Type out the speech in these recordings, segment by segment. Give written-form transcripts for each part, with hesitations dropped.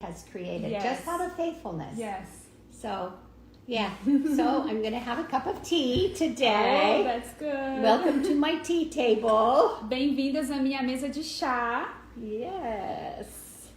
has created, Yes. just out of faithfulness. Yes. So, yeah. So I'm going to have a cup of tea today. Oh, that's good. Welcome to my tea table. Bem-vindas à minha mesa de chá. Yes.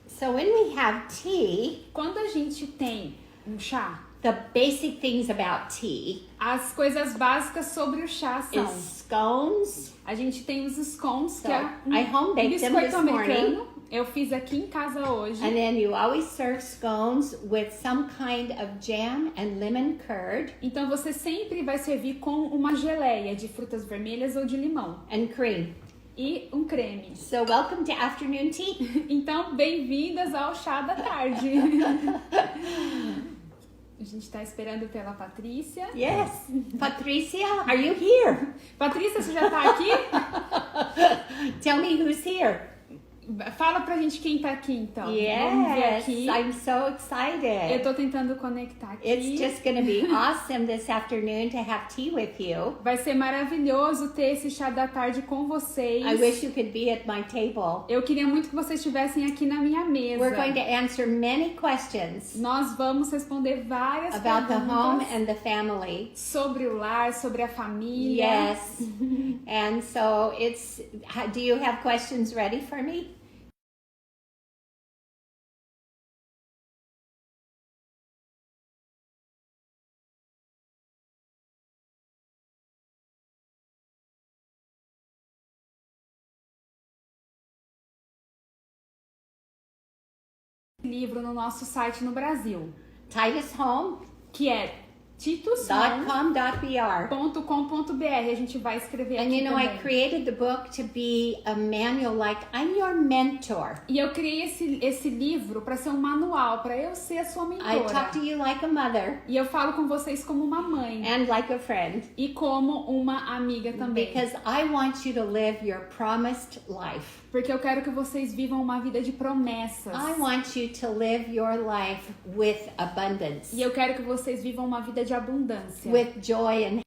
So when we have tea, Quando a gente tem um chá, the basic things about tea as coisas básicas sobre o chá são: is scones. a gente tem os scones, que So, é I home baked them biscoito this morning. americano. Eu fiz aqui em casa hoje. And then you always serve scones with some kind of jam and lemon curd Então você sempre vai servir com uma geleia de frutas vermelhas ou de limão and cream. e um creme. So welcome to afternoon tea. Então, bem-vindas ao chá da tarde. A gente tá esperando pela Patrícia. Yes. Patricia, are you here? Patrícia, você já tá aqui? Tell me who's here. Fala pra gente quem tá aqui, então. Vamos ver Yes, aqui. I'm so Eu excited. tô tentando conectar aqui. It's just going to be awesome this afternoon to have tea with you. Vai ser maravilhoso ter esse chá da tarde com vocês. I wish you could be at my table. Eu queria muito que vocês estivessem aqui na minha mesa. We're going to answer many questions Nós vamos responder várias about the home perguntas and the family. sobre o lar, sobre a família. Yes. And so do you have questions ready for me? Livro no nosso site no Brasil, Titus Home. que é titushome.com.br. .com.br. A gente vai escrever And aqui you know, I também. created the book to be a manual, like I'm your mentor. E eu criei esse livro para ser um manual, para eu ser a sua I mentora. talk to you like a mother E eu falo com vocês como uma mãe and like a friend e como uma amiga também. because I want you to live your promised life. Porque eu quero que vocês vivam uma vida de promessas. I want you to live your life with abundance, E eu quero que vocês vivam uma vida de abundância. with joy and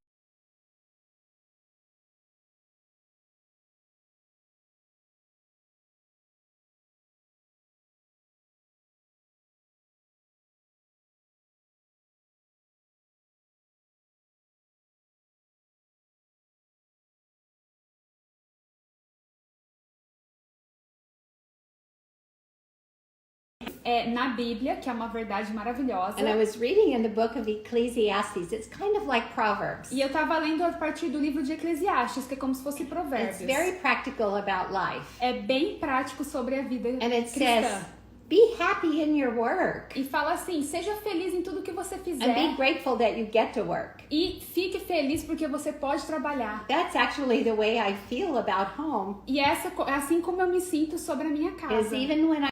Na Bíblia, que é uma verdade maravilhosa. And I was reading in the book of Ecclesiastes. It's kind of like Proverbs. E eu tava lendo a partir do livro de Eclesiastes, que é como se fosse It's provérbios. very practical about life. É bem prático sobre a vida And it cristã. says, be happy in your work E fala assim, seja feliz em tudo que você and fizer. be grateful that you get to work. E fique feliz porque você pode trabalhar. That's actually the way I feel about home. E essa é assim como eu me sinto sobre a minha Is casa. even when I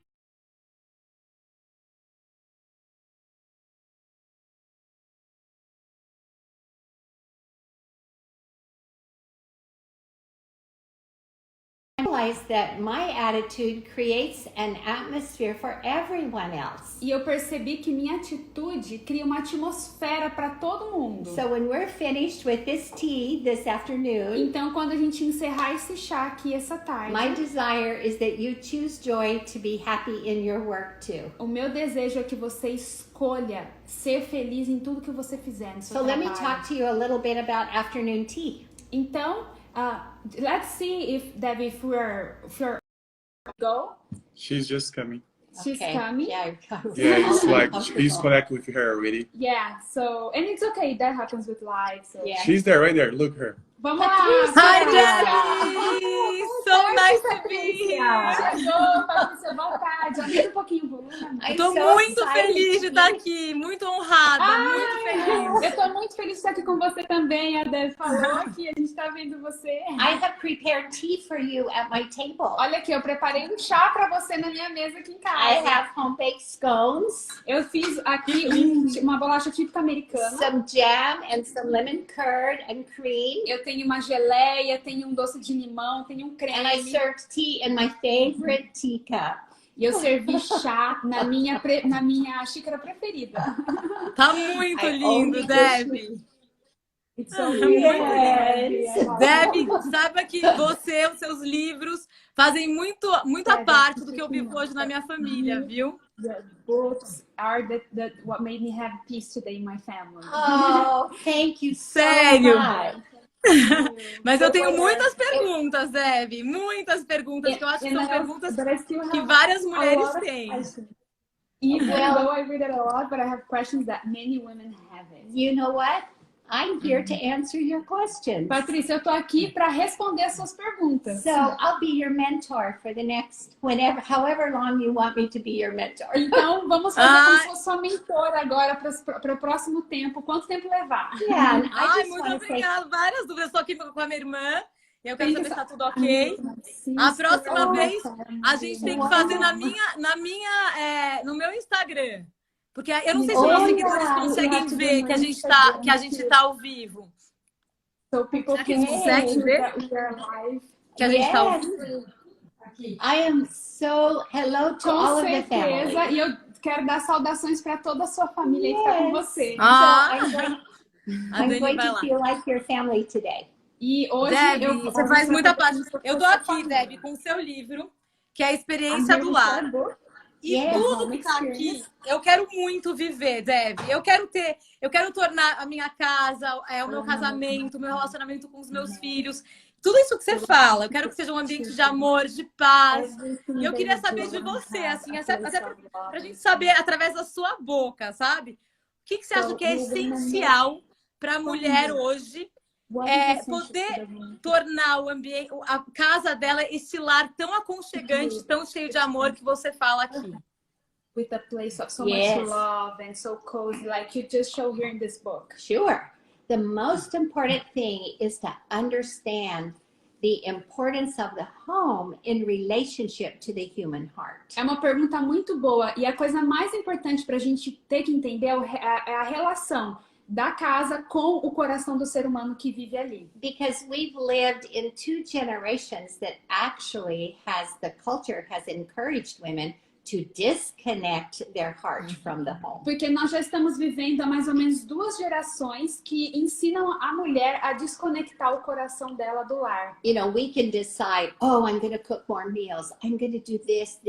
realize that my attitude creates an atmosphere for everyone else. E eu percebi que minha atitude cria uma atmosfera para todo mundo. So when we're finished with this tea this afternoon, Então, quando a gente encerrar esse chá aqui essa tarde, my desire is that you choose joy to be happy in your work too. o meu desejo é que você escolha ser feliz em tudo que você fizer no seu So let me trabalho. talk to you a little bit about afternoon tea. Então, let's see if Debbie, if we're go. She's just coming. She's coming. Yeah. Yeah, it's like he's connected with her already. Yeah. So, and it's okay. That happens with live. So. Yeah. She's there, right there. Look her. Vamos lá. Hi, Patrícia. Debbie! So nice to be here! Chegou, Patrícia, boa tarde. Aumenta um pouquinho o volume. I'm Tô so muito excited feliz de to estar be- aqui, muito honrada, muito feliz. Eu tô muito feliz de estar aqui com você também. A Deb falou que a gente tá vendo você. I have prepared tea for you at my table. Olha aqui, eu preparei um chá pra você na minha mesa aqui em I casa. have home-baked scones, Eu fiz aqui uma bolacha típica americana. some jam and some lemon curd and cream. Eu tenho uma geleia, tenho um doce de limão, tenho um And I creme. served tea in my favorite teacup. E eu servi chá na minha xícara preferida. Tá muito I lindo, only Debbie. It's so Yes. Debbie, saiba que você, os seus livros fazem muita parte do que eu vivo hoje na minha família, viu? The books are what made me have peace today in my family. Oh, thank you so Sério? much. Mas eu tenho muitas perguntas, Debbie. Muitas perguntas, que eu acho que são perguntas But I still que have várias a mulheres lot of têm. questions. Even Well- though I read it a lot, but I have questions that many women haven't. You know what? I'm here to answer your questions. Patrícia, eu tô aqui para responder as suas perguntas. So I'll be your mentor for the next, however long you want me to be your mentor. Então, vamos fazer como se fosse sua mentora agora para o próximo tempo. Quanto tempo levar? Yeah, and I Ai, just muito want to say, obrigada. Várias dúvidas. Estou aqui com a minha irmã. E eu quero saber se está tudo ok. A A próxima vez a gente tem que fazer no meu Instagram. Porque eu não sei se os meus Olha, seguidores conseguem ver que a gente tá ao vivo. So people Será que can eles conseguem see ver? that we are live. Que a gente tá ao yes, vivo. I am so hello to Com all of the certeza. family. E eu quero dar saudações para toda a sua família que está com você. Ah, So a I'm Dani going vai to lá. feel like your family today. E hoje Debbie, você hoje faz eu muita tô parte. aqui Eu tô com a sua aqui, família. Debbie, com o seu livro, que é a I'm experiência here do with lar. your book. E Yeah. tudo que tá aqui, eu quero muito viver, Debbie. Eu quero tornar a minha casa, o meu casamento, o meu relacionamento com os meus filhos. Tudo isso que você fala, eu quero que seja um ambiente de amor, de paz. E eu queria saber de você, assim, até pra gente saber através da sua boca, sabe? O que você acha que é essencial para a mulher hoje poder tornar o ambiente, a casa dela, esse lar tão aconchegante, tão cheio de amor que você fala aqui? With a place of so Yes. much love and so cozy, like you just show here in this book. Sure. The most important thing is to understand the importance of the home in relationship to the human heart. É uma pergunta muito boa. E a coisa mais importante para a gente ter que entender é a relação da casa com o coração do ser humano que vive ali. Because we've lived in 2 generations that actually the culture has encouraged women to disconnect their heart from the home. Porque nós já estamos vivendo há mais ou menos 2 gerações que ensinam a mulher a desconectar o coração dela do lar. You know, we can decide, oh, I'm going to cook more meals. I'm going to do this.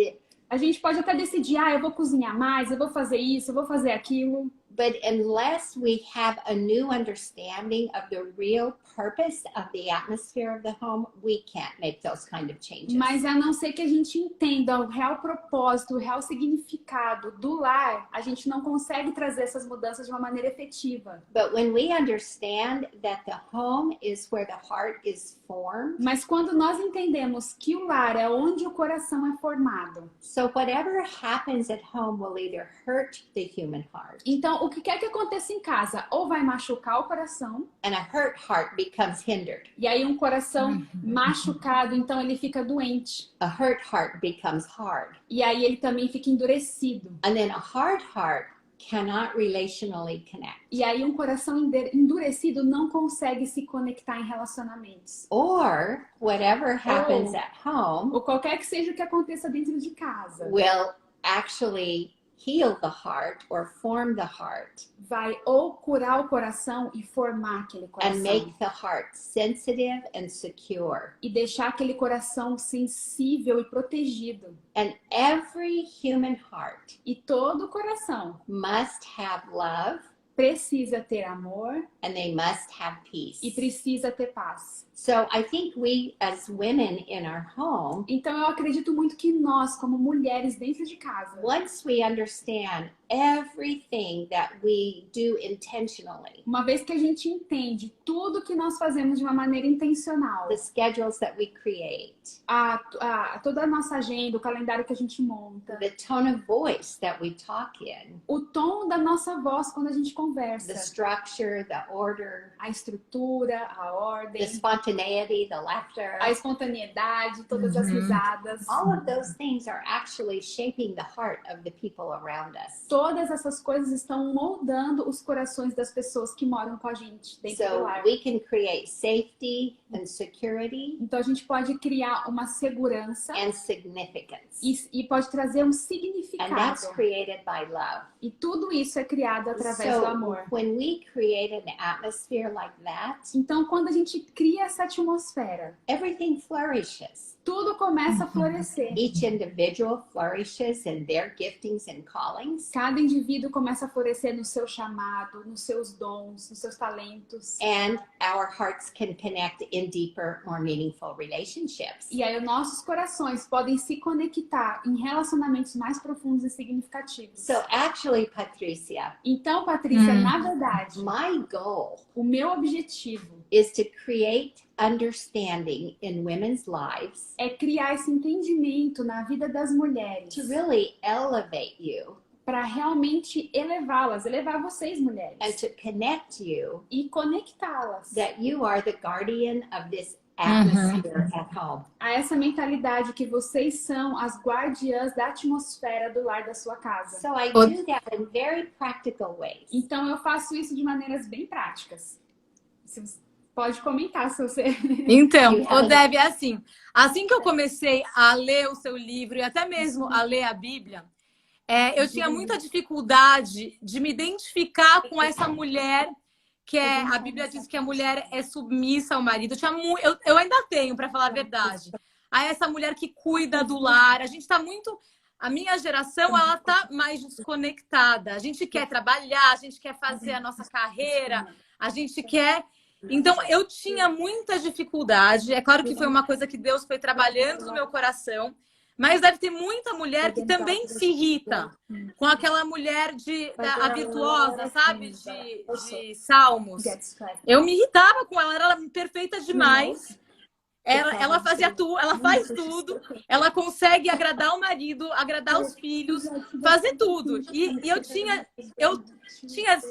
A gente pode até decidir, eu vou cozinhar mais, eu vou fazer isso, eu vou fazer aquilo. But unless we have a new understanding of the real purpose of the atmosphere of the home, we can't make those kind of changes. Mas a não ser que a gente entenda o real propósito, o real significado do lar, a gente não consegue trazer essas mudanças de uma maneira efetiva. But when we understand that the home is where the heart is formed, Mas quando nós entendemos que o lar é onde o coração é formado, so whatever happens at home will either hurt the human heart, então o que quer que aconteça em casa ou vai machucar o coração, and a hurt heart becomes hindered. e aí um coração machucado, então ele fica doente. A hurt heart becomes hard. E aí ele também fica endurecido. And then a hard heart cannot relationally connect. E aí um coração endurecido não consegue se conectar em relacionamentos. Or whatever happens at home Ou qualquer que seja o que aconteça dentro de casa, will actually heal the heart or form the heart vai ou curar o coração e formar aquele and coração. make the heart sensitive and secure. E deixar aquele coração sensível e protegido. And every human heart E todo coração must have love precisa ter amor and they must have peace. e precisa ter paz. So I think we as women in our home, Então eu acredito muito que nós, como mulheres dentro de casa, once we understand everything that we do intentionally, uma vez que a gente entende tudo que nós fazemos de uma maneira intencional, the schedules that we create, toda a nossa agenda, o calendário que a gente monta, the tone of voice that we talk in, o tom da nossa voz quando a gente the conversa, structure, the order, a estrutura, a the ordem, spontaneity, the laughter, a espontaneidade, todas as risadas. all of those things are actually shaping the heart of the people around us. Todas essas coisas estão moldando os corações das pessoas que moram com a gente dentro do So lar. we can create safety and security Então a gente pode criar uma segurança and significance. e pode trazer um And significado. that's created by love. E tudo isso é criado através do So amor. when we create an atmosphere like that, Então quando a gente cria essa atmosfera, everything flourishes. tudo começa a florescer. Each individual flourishes in their giftings and callings. Cada indivíduo começa a florescer no seu chamado, nos seus dons, nos seus talentos. And our hearts can connect in deeper, more meaningful relationships. E aí, os nossos corações podem se conectar em relacionamentos mais profundos e significativos. So actually, Patricia, Então, Patrícia, na verdade, my goal o meu objetivo is to create understanding in women's lives é criar esse entendimento na vida das mulheres to really elevate you para realmente elevá-las, elevar vocês, mulheres, and to connect you e conectá-las that you are the guardian of this atmosphere at home. a essa mentalidade que vocês são as guardiãs da atmosfera do lar da sua casa. So I do that in very practical ways. Então, eu faço isso de maneiras bem práticas. Você pode comentar se você... Então, Deb, é assim que eu comecei a ler o seu livro e até mesmo a ler a Bíblia, eu tinha muita dificuldade de me identificar com essa mulher que a Bíblia diz que a mulher é submissa ao marido. Eu ainda tenho, para falar a verdade. Essa mulher que cuida do lar. A gente está muito... A minha geração, ela tá mais desconectada. A gente quer trabalhar, a gente quer fazer a nossa carreira, a gente quer... Então, eu tinha muita dificuldade. É claro que foi uma coisa que Deus foi trabalhando no meu coração. Mas deve ter muita mulher que também se irrita com aquela mulher a virtuosa, sabe? De Salmos. Eu me irritava com ela, era perfeita demais. Ela fazia tudo, ela faz tudo. Ela consegue agradar o marido, agradar os filhos, fazer tudo. E eu tinha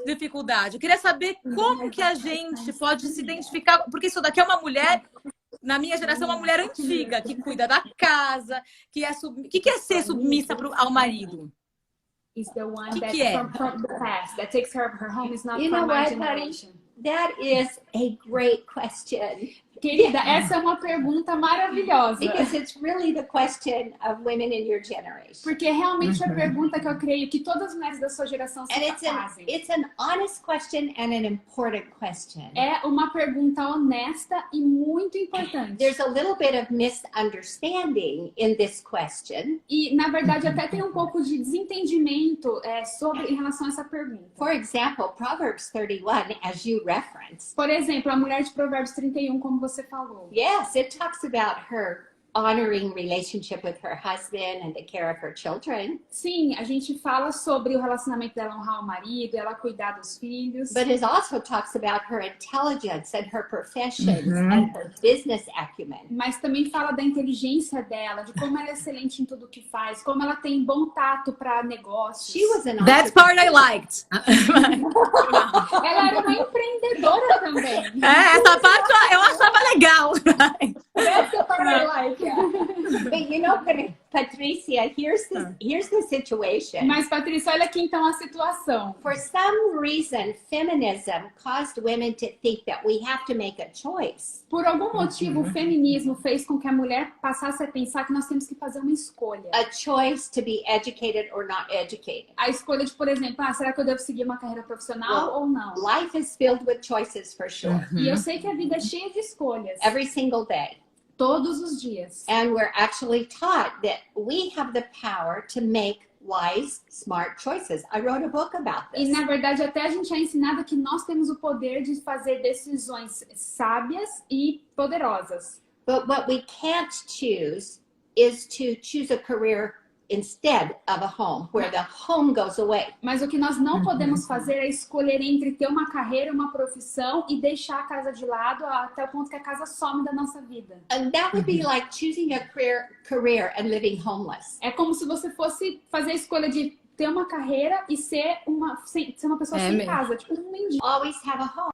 dificuldade. Eu queria saber como que a gente pode se identificar, porque isso daqui é uma mulher, na minha geração, uma mulher antiga, que cuida da casa, que é ser submissa ao marido. Is the one Que é? from the past that takes care of her home is not You from know my what, generation. That is a great question. Querida, essa é uma pergunta maravilhosa. Because it's really the question of women in your generation. Porque realmente é a pergunta que eu creio que todas as mulheres da sua geração se fazem. It's an honest question and an important question. É uma pergunta honesta e muito importante. There's a little bit of misunderstanding in this question. E, na verdade, até tem um pouco de desentendimento em relação a essa pergunta. For example, Proverbs 31, as you referenced. Por exemplo, a mulher de Provérbios 31, como você falou. Yes, it talks about her honoring relationship with her husband and the care of her children. Sim, a gente fala sobre o relacionamento dela honrar o marido, ela cuidar dos filhos. But it also talks about her intelligence and her professions and her business acumen. Mas também fala da inteligência dela, de como ela é excelente em tudo que faz, como ela tem bom tato para negócios. She was an That part I liked. Ela era uma empreendedora também. Essa parte eu achava legal. That's the part I like. But you know, Patricia, here's the situation. Mas, Patrícia, olha aqui então a situação. For some reason, feminism caused women to think that we have to make a choice. Por algum motivo, o feminismo fez com que a mulher passasse a pensar que nós temos que fazer uma escolha. A choice to be educated or not educated. A escolha de, por exemplo, será que eu devo seguir uma carreira profissional ou não? Life is filled with choices for sure. E eu sei que a vida é cheia de escolhas. Every single day. Todos os dias. And we're actually taught that we have the power to make wise, smart choices. I wrote a book about E, this. na verdade, até a gente é ensinado que nós temos o poder de fazer decisões sábias e poderosas. But what we can't choose is to choose a career instead of a home, where the home goes away. Mas o que nós não podemos fazer é escolher entre ter uma carreira, uma profissão e deixar a casa de lado até o ponto que a casa some da nossa vida. And that would be like choosing a career and living homeless. É como se você fosse fazer a escolha de ter uma carreira e ser uma pessoa sem mesmo. casa, tipo um mendigo. Always have a home.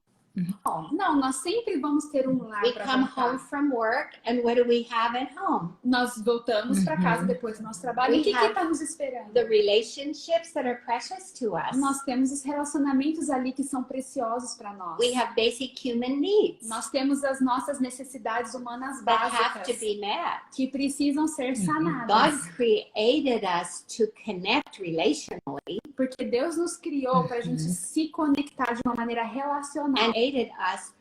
Não, nós sempre vamos ter um lar We para come voltar. home from work, and what do we have at home? Nós voltamos para casa depois do nosso trabalho. E o que está nos esperando? The relationships that are precious to us. Nós temos os relacionamentos ali que são preciosos para nós. We have basic human needs Nós temos as nossas necessidades humanas that have to básicas be met. que precisam ser God sanadas. created us to connect relationally Porque Deus nos criou para a gente se conectar de uma maneira relacional. and created us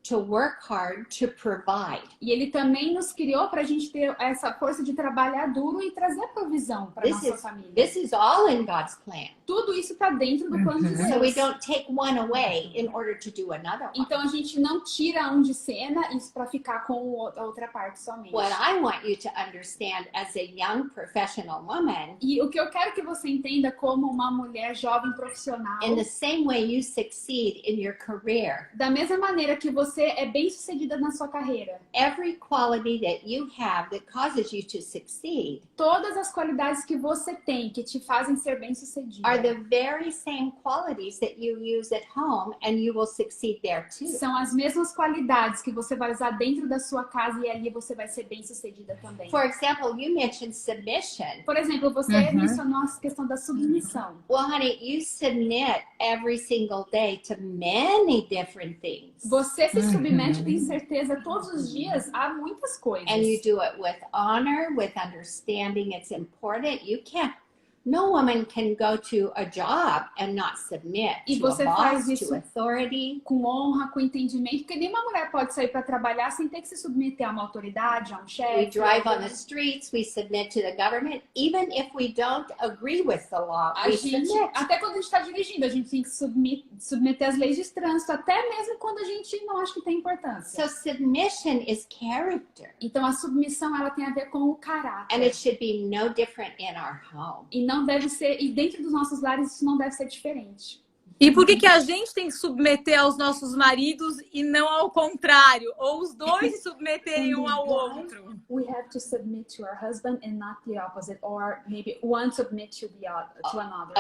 to work hard to provide. E ele também nos criou para a gente ter essa força de trabalhar duro e trazer provisão para nossa família. This is all in God's plan. Tudo isso está dentro do plano de Deus. So we don't take one away in order to do another one. Então a gente não tira um de cena isso para ficar com a outra parte somente. What I want you to understand as a young professional woman, E o que eu quero que você entenda como uma mulher jovem profissional, in the same way you succeed in your career, da mesma maneira que você é bem-sucedida na sua carreira, every quality that you have that causes you to succeed todas as qualidades que você tem que te fazem ser bem-sucedida are the very same qualities that you use at home, and you will succeed there too. são as mesmas qualidades que você vai usar dentro da sua casa e ali você vai ser bem-sucedida também. For example, you mentioned submission. Por exemplo, você mencionou a questão da submissão. Well, honey, you submit every single day to many different things. Você se submete, tem certeza, todos os dias a muitas coisas. And you do it with honor, with understanding it's important. You can't, no woman can go to a job and not submit E to a você boss, faz isso to authority. com honra, com entendimento, porque nenhuma mulher pode sair para trabalhar sem ter que se submeter a uma autoridade, a um We chefe. drive on the streets, we submit to the government. Even if we don't agree with the law, A we gente, submit. até quando a gente está dirigindo, a gente tem que submeter as leis de trânsito, até mesmo quando a gente não acha que tem importância. So submission is character. Então a submissão ela tem a ver com o And caráter. it should be no different in our home. E não deve ser, e dentro dos nossos lares isso não deve ser diferente. E por que que a gente tem que submeter aos nossos maridos e não ao contrário? Ou os dois se submeterem um ao outro? We have to submit to our husband and not the opposite, or maybe one submit to another.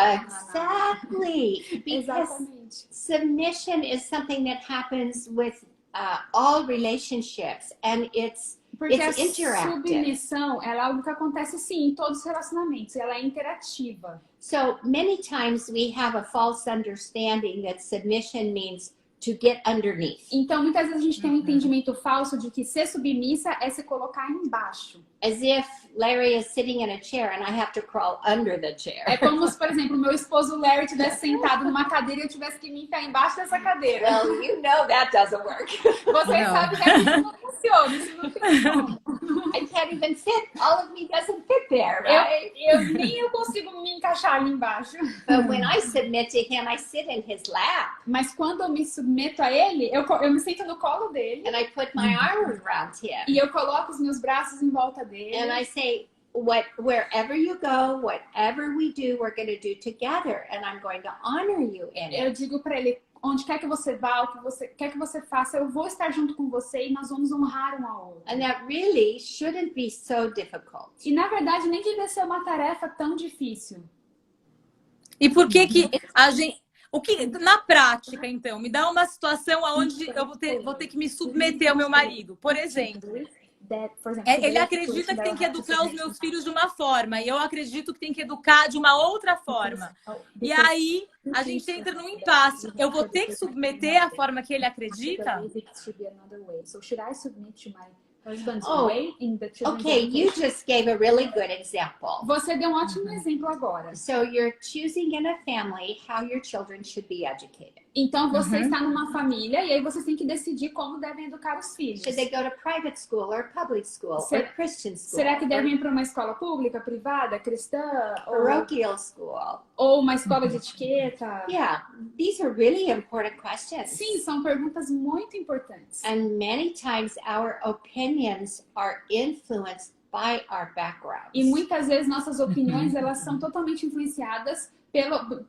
Exactly. Because Exatamente. submission is something that happens with all relationships, and it's Porque a It's interactive. submissão ela é algo que acontece sim em todos os relacionamentos, ela é interativa. so many times we have a false understanding that submission means to get underneath, Então, muitas vezes a gente tem um entendimento falso de que ser submissa é se colocar embaixo. as if Larry is sitting in a chair and I have to crawl under the É chair. como se, por exemplo, meu esposo Larry estivesse sentado numa cadeira e eu tivesse que me enfiar embaixo dessa cadeira. Well, you know that doesn't work. Vocês Não. sabem que isso não funciona, isso não funciona. I can't even fit. All of me doesn't fit there, right? Nem eu consigo me encaixar ali embaixo. But when I submit to him, I sit in his lap Mas quando eu me submeto a ele, eu me sento no colo dele and I put my arms around him. e eu coloco os meus braços em volta dele. And I say, wherever you go, whatever we do, we're going to do together. And I'm going to honor you in Eu it. digo pra ele, onde quer que você vá, o que você quer que você faça, eu vou estar junto com você e nós vamos honrar um ao outro. And that really shouldn't be so difficult. E na verdade nem devia ser uma tarefa tão difícil. E por que que a gente... O que, na prática, então, me dá uma situação onde eu vou ter que me submeter ao meu marido. Por exemplo, ele acredita que tem que educar os meus filhos de uma forma e eu acredito que tem que educar de uma outra forma. E aí a gente entra num impasse. Eu vou ter que submeter à forma que ele acredita? Oh, Okay, you just gave a really good example. Você deu um ótimo exemplo agora. So you're choosing in a family how your children should be educated. Então você está numa família e aí vocês têm que decidir como devem educar os filhos. Should they go to private school or public school or Christian school? Será que or devem ir para uma escola pública, privada, cristã parochial school? ou uma escola de etiqueta? Yeah, these are really important questions. Sim, são perguntas muito importantes. And many times our opinions are influenced by our backgrounds. E muitas vezes nossas opiniões elas são totalmente influenciadas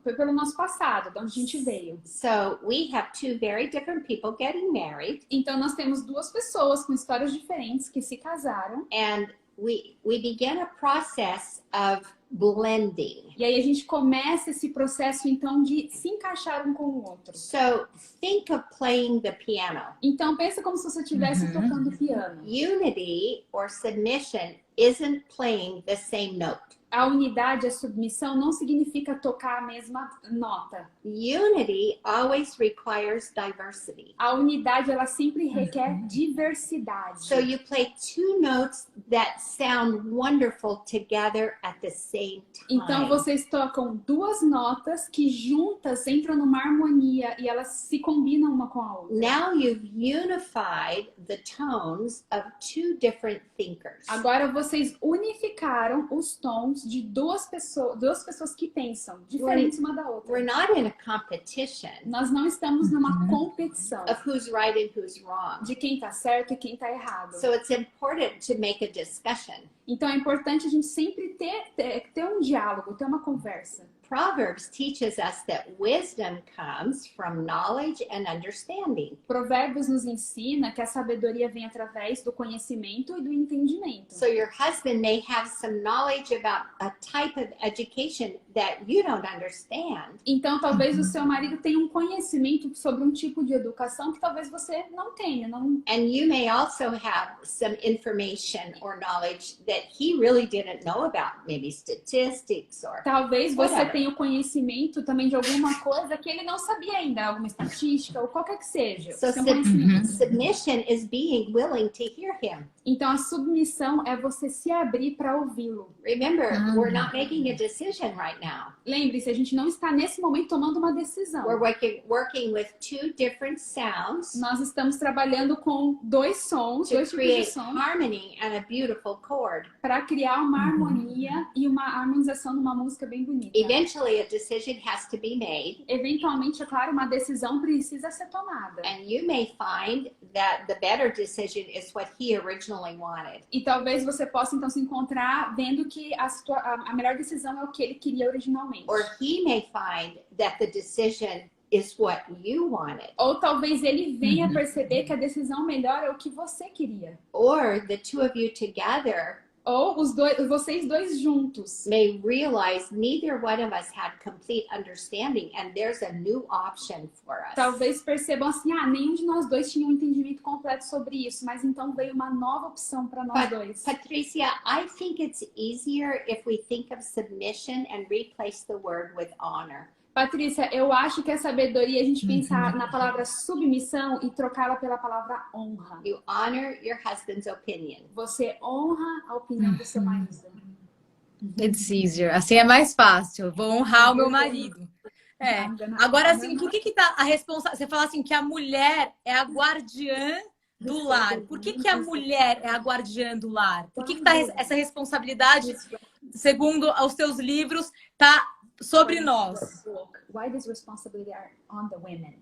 pelo nosso passado, de onde a gente veio. So we have two very different people getting married, Então nós temos duas pessoas com histórias diferentes que se casaram and we begin a process of blending. e aí a gente começa esse processo então de se encaixar um com o outro. So think of playing the piano. Então pensa como se você estivesse tocando piano. Unity or submission isn't playing the same note. A unidade, a submissão, não significa tocar a mesma nota. Unity always requires diversity. A unidade, ela sempre requer diversidade. So you play two notes that sound wonderful together at the same time. Então, vocês tocam duas notas que juntas entram numa harmonia e elas se combinam uma com a outra. Now you've unified the tones of two different thinkers. Agora vocês unificaram os tons de duas pessoas que pensam diferentes uma da outra. We're not in a competition Nós não estamos numa competição of who's right and who's wrong. de quem tá certo e quem tá errado. So it's important to make a discussion. Então é importante a gente sempre ter um diálogo, ter uma conversa. Proverbs teaches us that wisdom comes from knowledge and understanding. Provérbios nos ensina que a sabedoria vem através do conhecimento e do entendimento. So your husband may have some knowledge about a type of education that you don't understand. Então, talvez o seu marido tenha um conhecimento sobre um tipo de educação que talvez você não tenha. And you may also have some information or knowledge that he really didn't know about, maybe statistics or Talvez você whatever. tenha o conhecimento também de alguma coisa que ele não sabia ainda, alguma estatística ou qualquer que seja. So Seu conhecimento. submission is being willing to hear him. Então, a submissão é você se abrir para ouvi-lo. Remember, we're not making a decision right now. Lembre-se, a gente não está nesse momento tomando uma decisão. We're working with two different sounds Nós estamos trabalhando com dois sons, to dois tipos de create som, harmony and a beautiful chord. para criar uma harmonia e uma harmonização numa música bem bonita. Eventually, a decision has to be made, Eventualmente, é claro, uma decisão precisa ser tomada. and you may find that the better decision is what he originally wanted. E talvez você possa, então, se encontrar vendo que a melhor decisão é o que ele queria originalmente. Or he may find that the decision is what you wanted. Ou talvez ele venha perceber que a decisão melhor é o que você queria. Or the two of you together Ou vocês dois juntos. may realize neither one of us had complete understanding and there's a new option for us. Talvez percebam assim, nenhum de nós dois tinha um entendimento completo sobre isso, mas então veio uma nova opção para nós dois. Patricia, I think it's easier if we think of submission and replace the word with honor. Patrícia, eu acho que é sabedoria a gente pensar na palavra submissão e trocá-la pela palavra honra. You honor your husband's opinion. Você honra a opinião do seu marido. It's easier. Assim é mais fácil. Vou honrar o meu marido. É. Agora, assim, por que tá a responsabilidade? Você fala assim que a mulher é a guardiã do lar. Por que a mulher é a guardiã do lar? Por que tá essa responsabilidade, segundo os seus livros, tá sobre nós? Why this responsibility are on the women?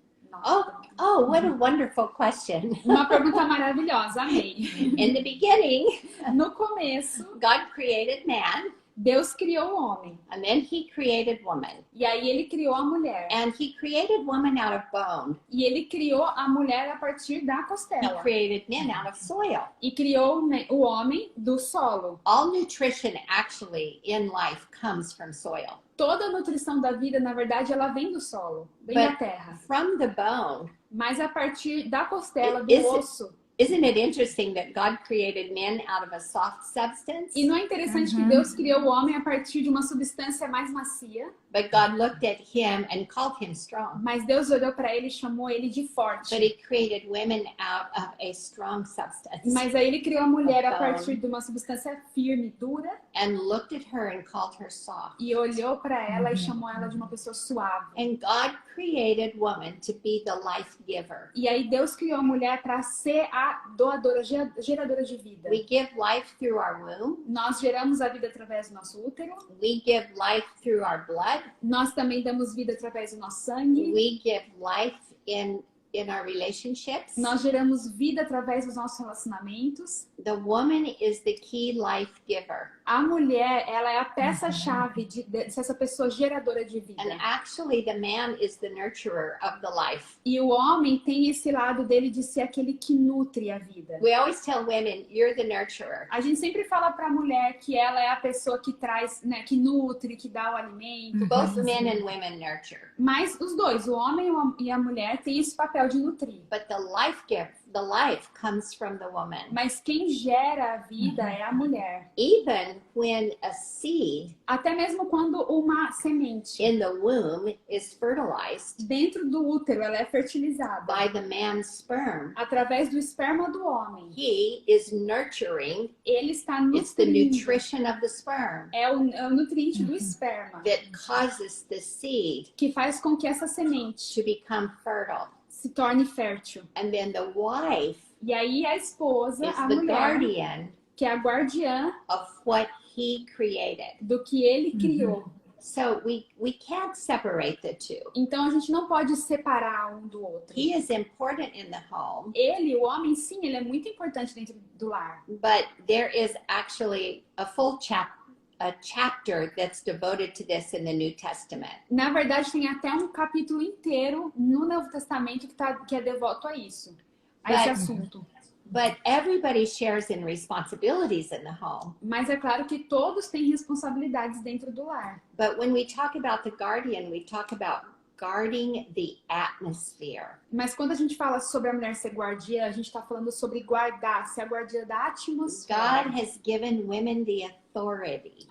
Oh, what a wonderful question. Uma pergunta maravilhosa, amei. In the beginning, No começo, God created man, Deus criou o homem. and then he created woman. E aí ele criou a mulher. And he created woman out of bone. E ele criou a mulher a partir da He costela. created men out of soil. E criou o homem do solo. All nutrition actually in life comes from soil. Toda a nutrição da vida, na verdade, ela vem do solo, vem da terra. From the bone, Mas a partir da costela, do Is it- osso. isn't it interesting that God created men out of a soft substance? E não é interessante que Deus criou o homem a partir de uma substância mais macia? But God looked at him and called him strong. Mas Deus olhou para ele e chamou ele de forte. But he created women out of a strong substance Mas aí ele criou a mulher a Então- partir de uma substância firme, dura, and looked at her and called her soft. e olhou para ela e chamou ela de uma pessoa suave. And God created woman to be the life giver. E aí Deus criou a mulher para ser a doadora, geradora de vida. We give life through our womb. Nós geramos a vida através do nosso útero. We give life through our blood. Nós também damos vida através do nosso sangue. We give life in our relationships. Nós geramos vida através dos nossos relacionamentos. The woman is the key life giver. A mulher, ela é a peça-chave de ser essa pessoa geradora de vida. And actually, the man is the nurturer of the life. E o homem tem esse lado dele de ser aquele que nutre a vida. We always tell women, you're the nurturer. A gente sempre fala para a mulher que ela é a pessoa que traz, né, que nutre, que dá o alimento. Both coisas men assim. and women nurture. Mas os dois, o homem e a mulher, têm esse papel de nutrir. But the life the life comes from the woman. Mas quem gera a vida é a mulher. Even when a seed Até mesmo quando uma semente in the womb is fertilized dentro do útero ela é fertilizada by the man's sperm, através do esperma do homem, he is nurturing. ele está It's the nutrindo. nutrition of the sperm É o nutriente do esperma that causes the seed que faz com que essa semente to become fertile. se torne fértil. And then the wife E aí a esposa, is a the mulher, guardian que é a guardiã of what he created. do que ele criou. So we can't separate the two. Então a gente não pode separar um do outro. He is important in the home, Ele, o homem, sim, ele é muito importante dentro do lar. but there is actually a full chapter that's devoted to this in the New Testament. Na verdade, tem até um capítulo inteiro no Novo Testamento que é devoto a isso, a esse But- assunto. But everybody shares in responsibilities in the home. Mas é claro que todos têm responsabilidades dentro do lar. But when we talk about the guardian, we talk about guarding the atmosphere. Mas quando a gente fala sobre a mulher ser guardiã, a gente está falando sobre guardar, ser a guardiã da atmosfera. God has given women the authority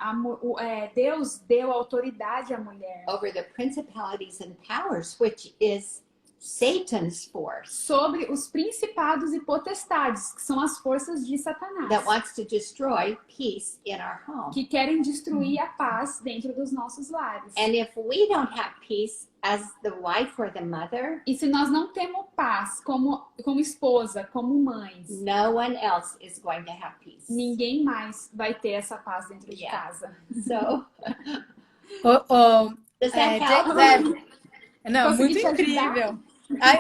Deus deu autoridade à mulher over the principalities and powers, which is Satan's force sobre os principados e potestades, que são as forças de Satanás, that wants to destroy peace in our home. que querem destruir a paz dentro dos nossos lares. And if we don't have peace as the wife or the mother, E se nós não temos paz como esposa, como mães, no one else is going to have peace. ninguém mais vai ter essa paz dentro de Yeah. casa. So, does that É, help? Não, Consegui muito te ajudar? incrível.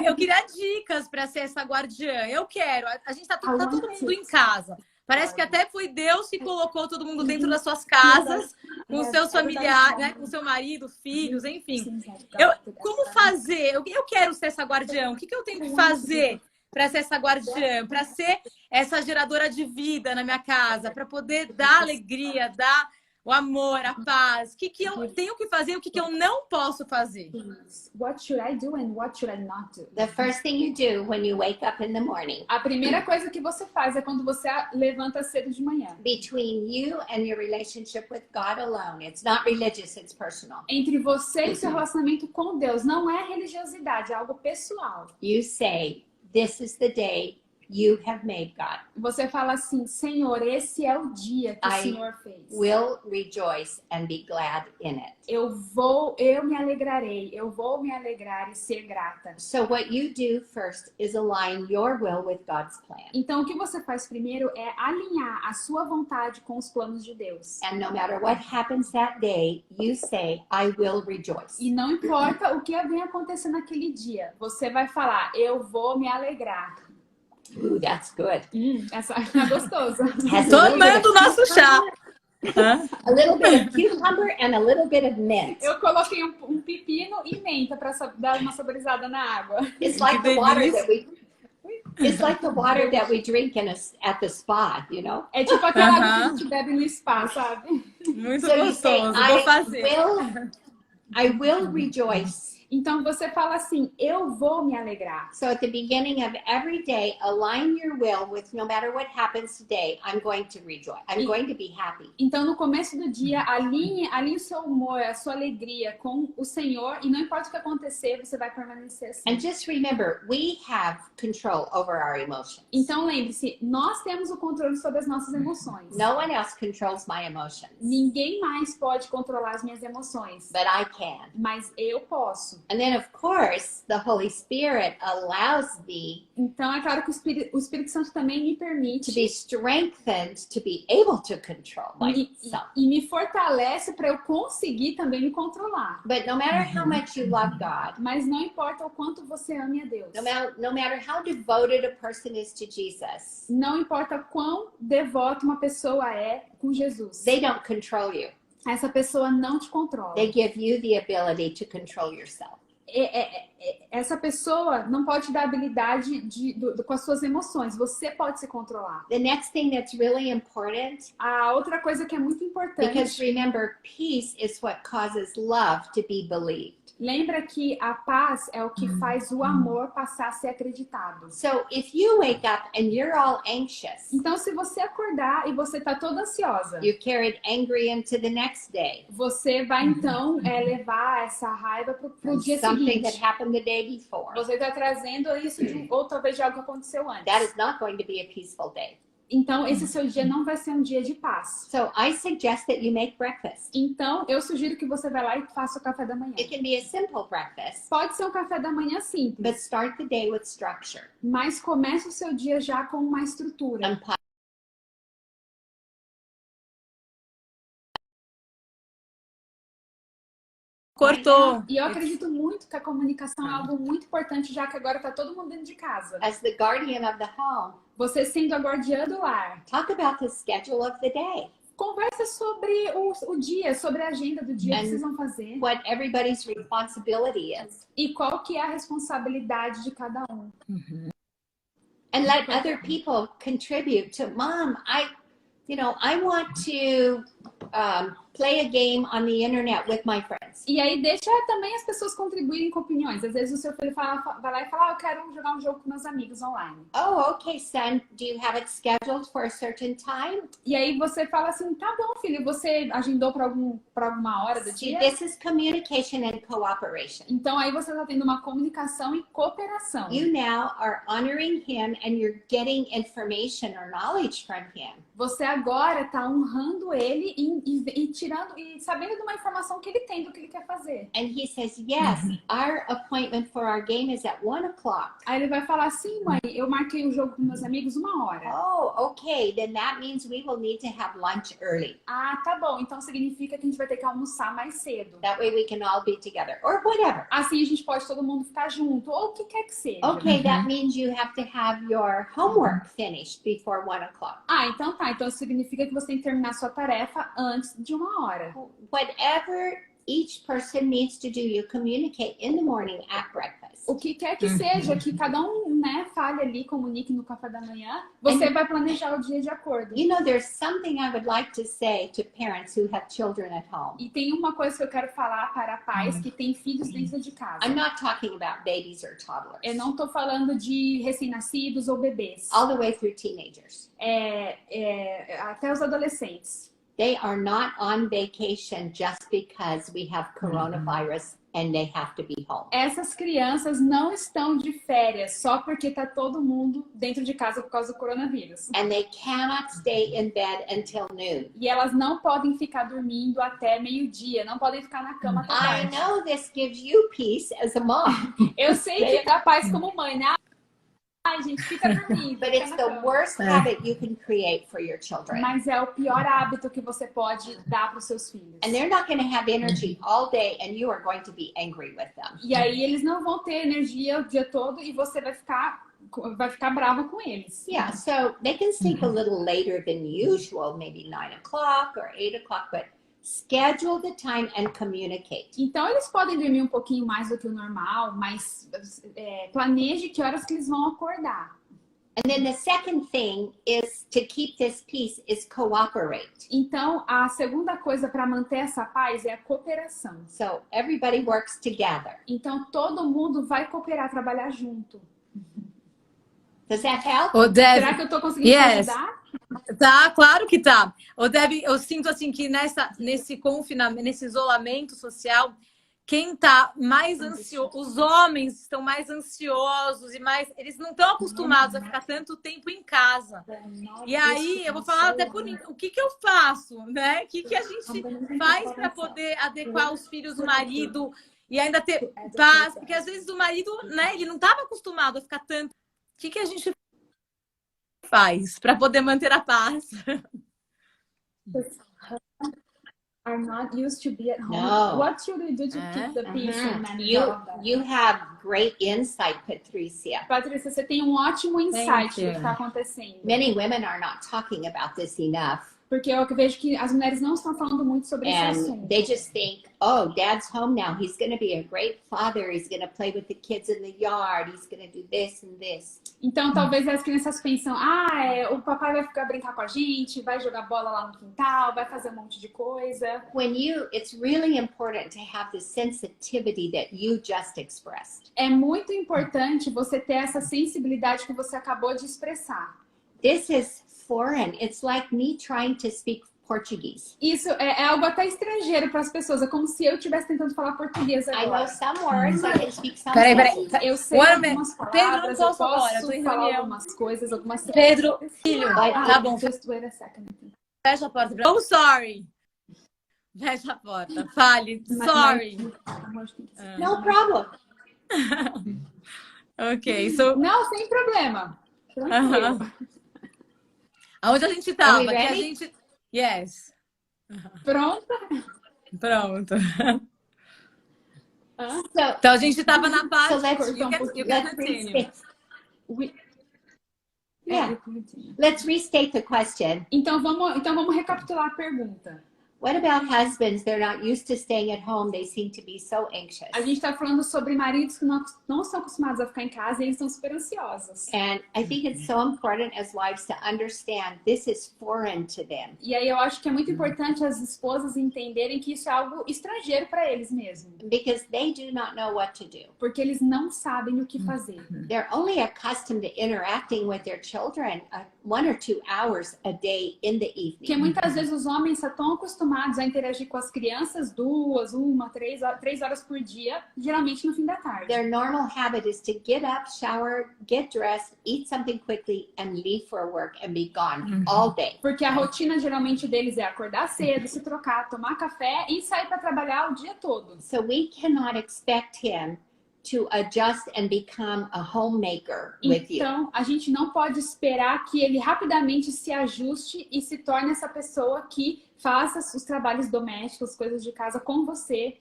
Eu queria dicas para ser essa guardiã. Eu quero. A gente tá todo mundo em casa. Parece que até foi Deus que colocou todo mundo dentro das suas casas, com os seus familiares, né? Com seu marido, filhos, enfim. Como fazer? Eu quero ser essa guardiã. O que eu tenho que fazer para ser essa guardiã? Para ser essa geradora de vida na minha casa? Para poder dar alegria, dar o amor, a paz. O que eu tenho que fazer e o que eu não posso fazer? What should I do and what should I not do? The first thing you do when you wake up in the morning, A primeira coisa que você faz é quando você levanta cedo de manhã. between you and your relationship with God alone, it's not religious, it's personal. Entre você e seu relacionamento com Deus, não é religiosidade, é algo pessoal. You say, "This is the day you have made, God. Você fala assim, Senhor, esse é o dia que o I Senhor fez. Will rejoice and be glad in it." Eu me alegrarei, eu vou me alegrar e ser grata. So what you do first is align your will with God's plan. Então, o que você faz primeiro é alinhar a sua vontade com os planos de Deus. And no matter what happens that day, you say, "I will rejoice." E não importa o que vem acontecer naquele dia, você vai falar, eu vou me alegrar. Ooh, that's good. Essa é gostoso. Has a little bit Tomando o nosso chá. a little bit of cucumber and a little bit of mint. Eu coloquei um pepino e menta para dar uma saborizada na água. It's like the water that we. It's like the water that we drink at the spa, you know. É tipo aquela água que a gente bebe no spa, sabe? Muito So you say, gostoso. Vou fazer. I will rejoice. Então você fala assim, eu vou me alegrar. So at the beginning of every day, align your will with no matter what happens today, I'm going to rejoice. I'm going to be happy. Então no começo do dia, alinhe o seu humor, a sua alegria com o Senhor e não importa o que acontecer, você vai permanecer assim. And just remember, we have control over our emotions. Então lembre-se, nós temos o controle sobre as nossas emoções. No one else controls my emotions, Ninguém mais pode controlar as minhas emoções, but I can. mas eu posso. And then, of course, the Holy Spirit allows me Então é claro que o Espírito Santo também me to permite be strengthened to be able to control myself. e me fortalece para eu conseguir também me controlar. But no matter how much you love God, Mas não importa o quanto você ame a Deus. no matter how devoted a person is to Jesus, Não importa quão devoto uma pessoa é com Jesus. they don't control you. Essa pessoa não te controla. They give you the ability to control yourself. Essa pessoa não pode te dar habilidade com as suas emoções. Você pode se controlar. The next thing that's really important, A outra coisa que é muito because importante, remember, peace is what causes love to be believed. Lembra que a paz é o que faz o amor passar a ser acreditado. So if you wake up and you're all anxious, Então, se você acordar e você tá toda ansiosa, you carried angry into the next day. você vai então levar essa raiva pro dia Something that seguinte. happened the day before. Você tá trazendo isso ou talvez de algo que aconteceu That antes. is not going to be a peaceful day. Então, esse seu dia não vai ser um dia de paz. So I suggest that you make breakfast. Então, eu sugiro que você vai lá e faça o café da manhã. It can be a simple breakfast, Pode ser um café da manhã but simples, start the day with structure. mas comece o seu dia já com uma estrutura. And Cortou. E eu acredito muito que a comunicação é algo muito importante, já que agora tá todo mundo dentro de casa. as the guardian of the home, Você sendo a guardiã do lar, talk about the schedule of the day, conversa sobre o dia, sobre a agenda do dia que vocês vão fazer. what everybody's responsibility is, E qual que é a responsabilidade de cada um. and let other people contribute to. Mom, I want to play a game on the internet with my friends. E aí deixa também as pessoas contribuírem com opiniões. Às vezes o seu filho vai lá e fala, eu quero jogar um jogo com meus amigos online. Oh, okay, son. Do you have it scheduled for a certain time? E aí você fala assim, tá bom, filho, você agendou para alguma hora do See, dia? this is communication and cooperation. Então aí você está tendo uma comunicação e cooperação. You now are honoring him and you're getting information or knowledge from him. Você agora está honrando ele e tirando e sabendo de uma informação que ele tem do que ele quer fazer. And he says, yes, our appointment for our game is at 1:00. Aí ele vai falar assim, mãe, eu marquei o jogo com meus amigos 1 hora. Oh, okay. Then that means we will need to have lunch early. Ah, tá bom. Então significa que a gente vai ter que almoçar mais cedo. That way we can all be together or whatever. Assim a gente pode todo mundo ficar junto, ou o que quer que seja. Okay, that means you have to have your homework finished before 1:00. Ah, então tá. Então significa que você tem que terminar sua tarefa antes de 1 hora. Whatever each person needs to do, you communicate in the morning at breakfast. O que quer que seja, que cada um, fale ali, comunique no café da manhã, você vai planejar o dia de acordo. You know, there's something I would like to say to parents who have children at home. E tem uma coisa que eu quero falar para pais que têm filhos dentro de casa. I'm not talking about babies or toddlers. Eu não tô falando de recém-nascidos ou bebês. All the way through teenagers. Até os adolescentes. They are not on vacation just because we have coronavirus and they have to be home. Essas crianças não estão de férias só porque tá todo mundo dentro de casa por causa do coronavírus. And they cannot stay in bed until noon. E elas não podem ficar dormindo até meio-dia, não podem ficar na cama até I tarde. know this gives you peace as a mom, Eu sei que dá paz como mãe, né? Ai, gente, fica dormindo. but fica it's na the cama. worst habit you can create for your children. Mas é o pior hábito que você pode dar para os seus filhos. And they're not going to have energy all day and you are going to be angry with them. E aí eles não vão ter energia o dia todo e você vai ficar brava com eles. Yeah, so they can sleep a little later than usual, maybe 9:00 or 8:00, but schedule the time and communicate. Então eles podem dormir um pouquinho mais do que o normal, mas planeje que horas que eles vão acordar. And then the second thing is to keep this peace is cooperate. Então a segunda coisa para manter essa paz é a cooperação. So everybody works together. Então todo mundo vai cooperar, trabalhar junto. Does that help? Ô, Deb, Será que eu tô conseguindo te yes. ajudar? Tá, claro que tá. Ô, Deb, eu sinto assim que nesse confinamento, nesse isolamento social, quem tá mais ansioso, os homens estão mais ansiosos e mais, eles não estão acostumados a ficar tanto tempo em casa. E aí, eu vou falar até por mim, o que eu faço, né? O que a gente faz para poder adequar os filhos do marido e ainda ter paz? Porque às vezes o marido, né, ele não estava acostumado a ficar tanto. O que a gente faz para poder manter a paz? Are not used to be at home. No. What should we do to keep the peace and manage all of that? You have great insight, Patricia. Patrícia, você tem um ótimo insight do que está acontecendo. Many women are not talking about this enough. Porque eu vejo que as mulheres não estão falando muito sobre esse And assunto. they just think, oh, dad's home now. He's going to be a great father. He's going to play with the kids in the yard. He's going to do this and this. Então, talvez as crianças pensam, o papai vai ficar brincar com a gente, vai jogar bola lá no quintal, vai fazer um monte de coisa. It's really important to have the sensitivity that you just expressed. É muito importante você ter essa sensibilidade que você acabou de expressar. This is foreign. It's like me trying to speak Portuguese. Isso é algo até estrangeiro para as pessoas. É como se eu estivesse tentando falar português I know agora. some words. I can speak some. Peraí. Eu sei One algumas minute. Pedro, palavras, não eu posso agora, eu tô posso em falar reunião. algumas coisas, algumas... Pedro, filho, tá bom. Just wait a second. Fecha a porta. Oh, sorry. Fecha a porta. Fale. Sorry. No problem. Ok, so... Não, sem problema. Tranquilo. Aonde a gente tava? Are we Que a ready? gente... Yes. Pronta? Pronto. So, Então a gente tava na parte... so let's, You can let's continue. restate. Yeah. É, Let's restate the question. Então vamos recapitular a pergunta. What about husbands? They're not used to staying at home. They seem to be so anxious. A gente está falando sobre maridos que não são acostumados a ficar em casa e eles estão super ansiosos. And I think it's so important as wives to understand this is foreign to them. E aí eu acho que é muito importante as esposas entenderem que isso é algo estrangeiro para eles mesmos. Because they do not know what to do. Porque eles não sabem o que fazer. They're only accustomed to interacting with their children 1 or 2 hours a day in the Porque evening. muitas vezes os homens estão acostumados a interagir com as crianças 2, 3 horas por dia, geralmente no fim da tarde. Their normal habit is to get up, shower, get dressed, eat something quickly, and leave for work and be gone all day. Porque a rotina geralmente deles é acordar cedo, se trocar, tomar café e sair para trabalhar o dia todo. So we cannot expect him to adjust and become a homemaker with you. Então, a gente não pode esperar que ele rapidamente se ajuste e se torne essa pessoa que faça os trabalhos domésticos, coisas de casa com você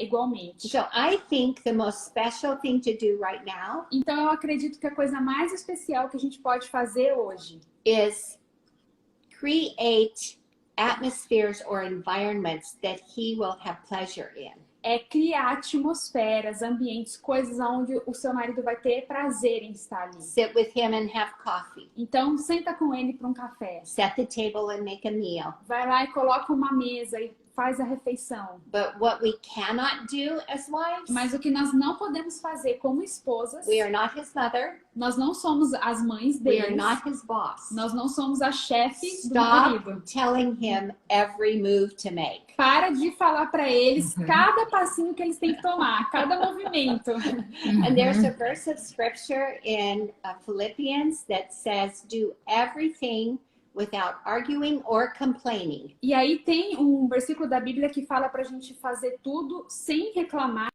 igualmente. So I think the most special thing to do right now Então, eu acredito que a coisa mais especial que a gente pode fazer hoje is create atmospheres or environments that he will have pleasure in. é criar atmosferas, ambientes, coisas onde o seu marido vai ter prazer em estar ali. Sit with him and have coffee. Então, senta com ele para um café. Set the table and make a meal. Vai lá e coloca uma mesa e faz a refeição. But what we cannot do as wives, Mas o que nós não podemos fazer como esposas, we are not his mother. nós não somos as mães We are deles, not his boss. nós não somos a chefe do Stop marido. telling him every move to make. Para de falar para eles cada passinho que eles têm que tomar, cada movimento. And there's a verse of scripture in Philippians that says, do everything without arguing or complaining. E aí tem um versículo da Bíblia que fala pra gente fazer tudo sem reclamar.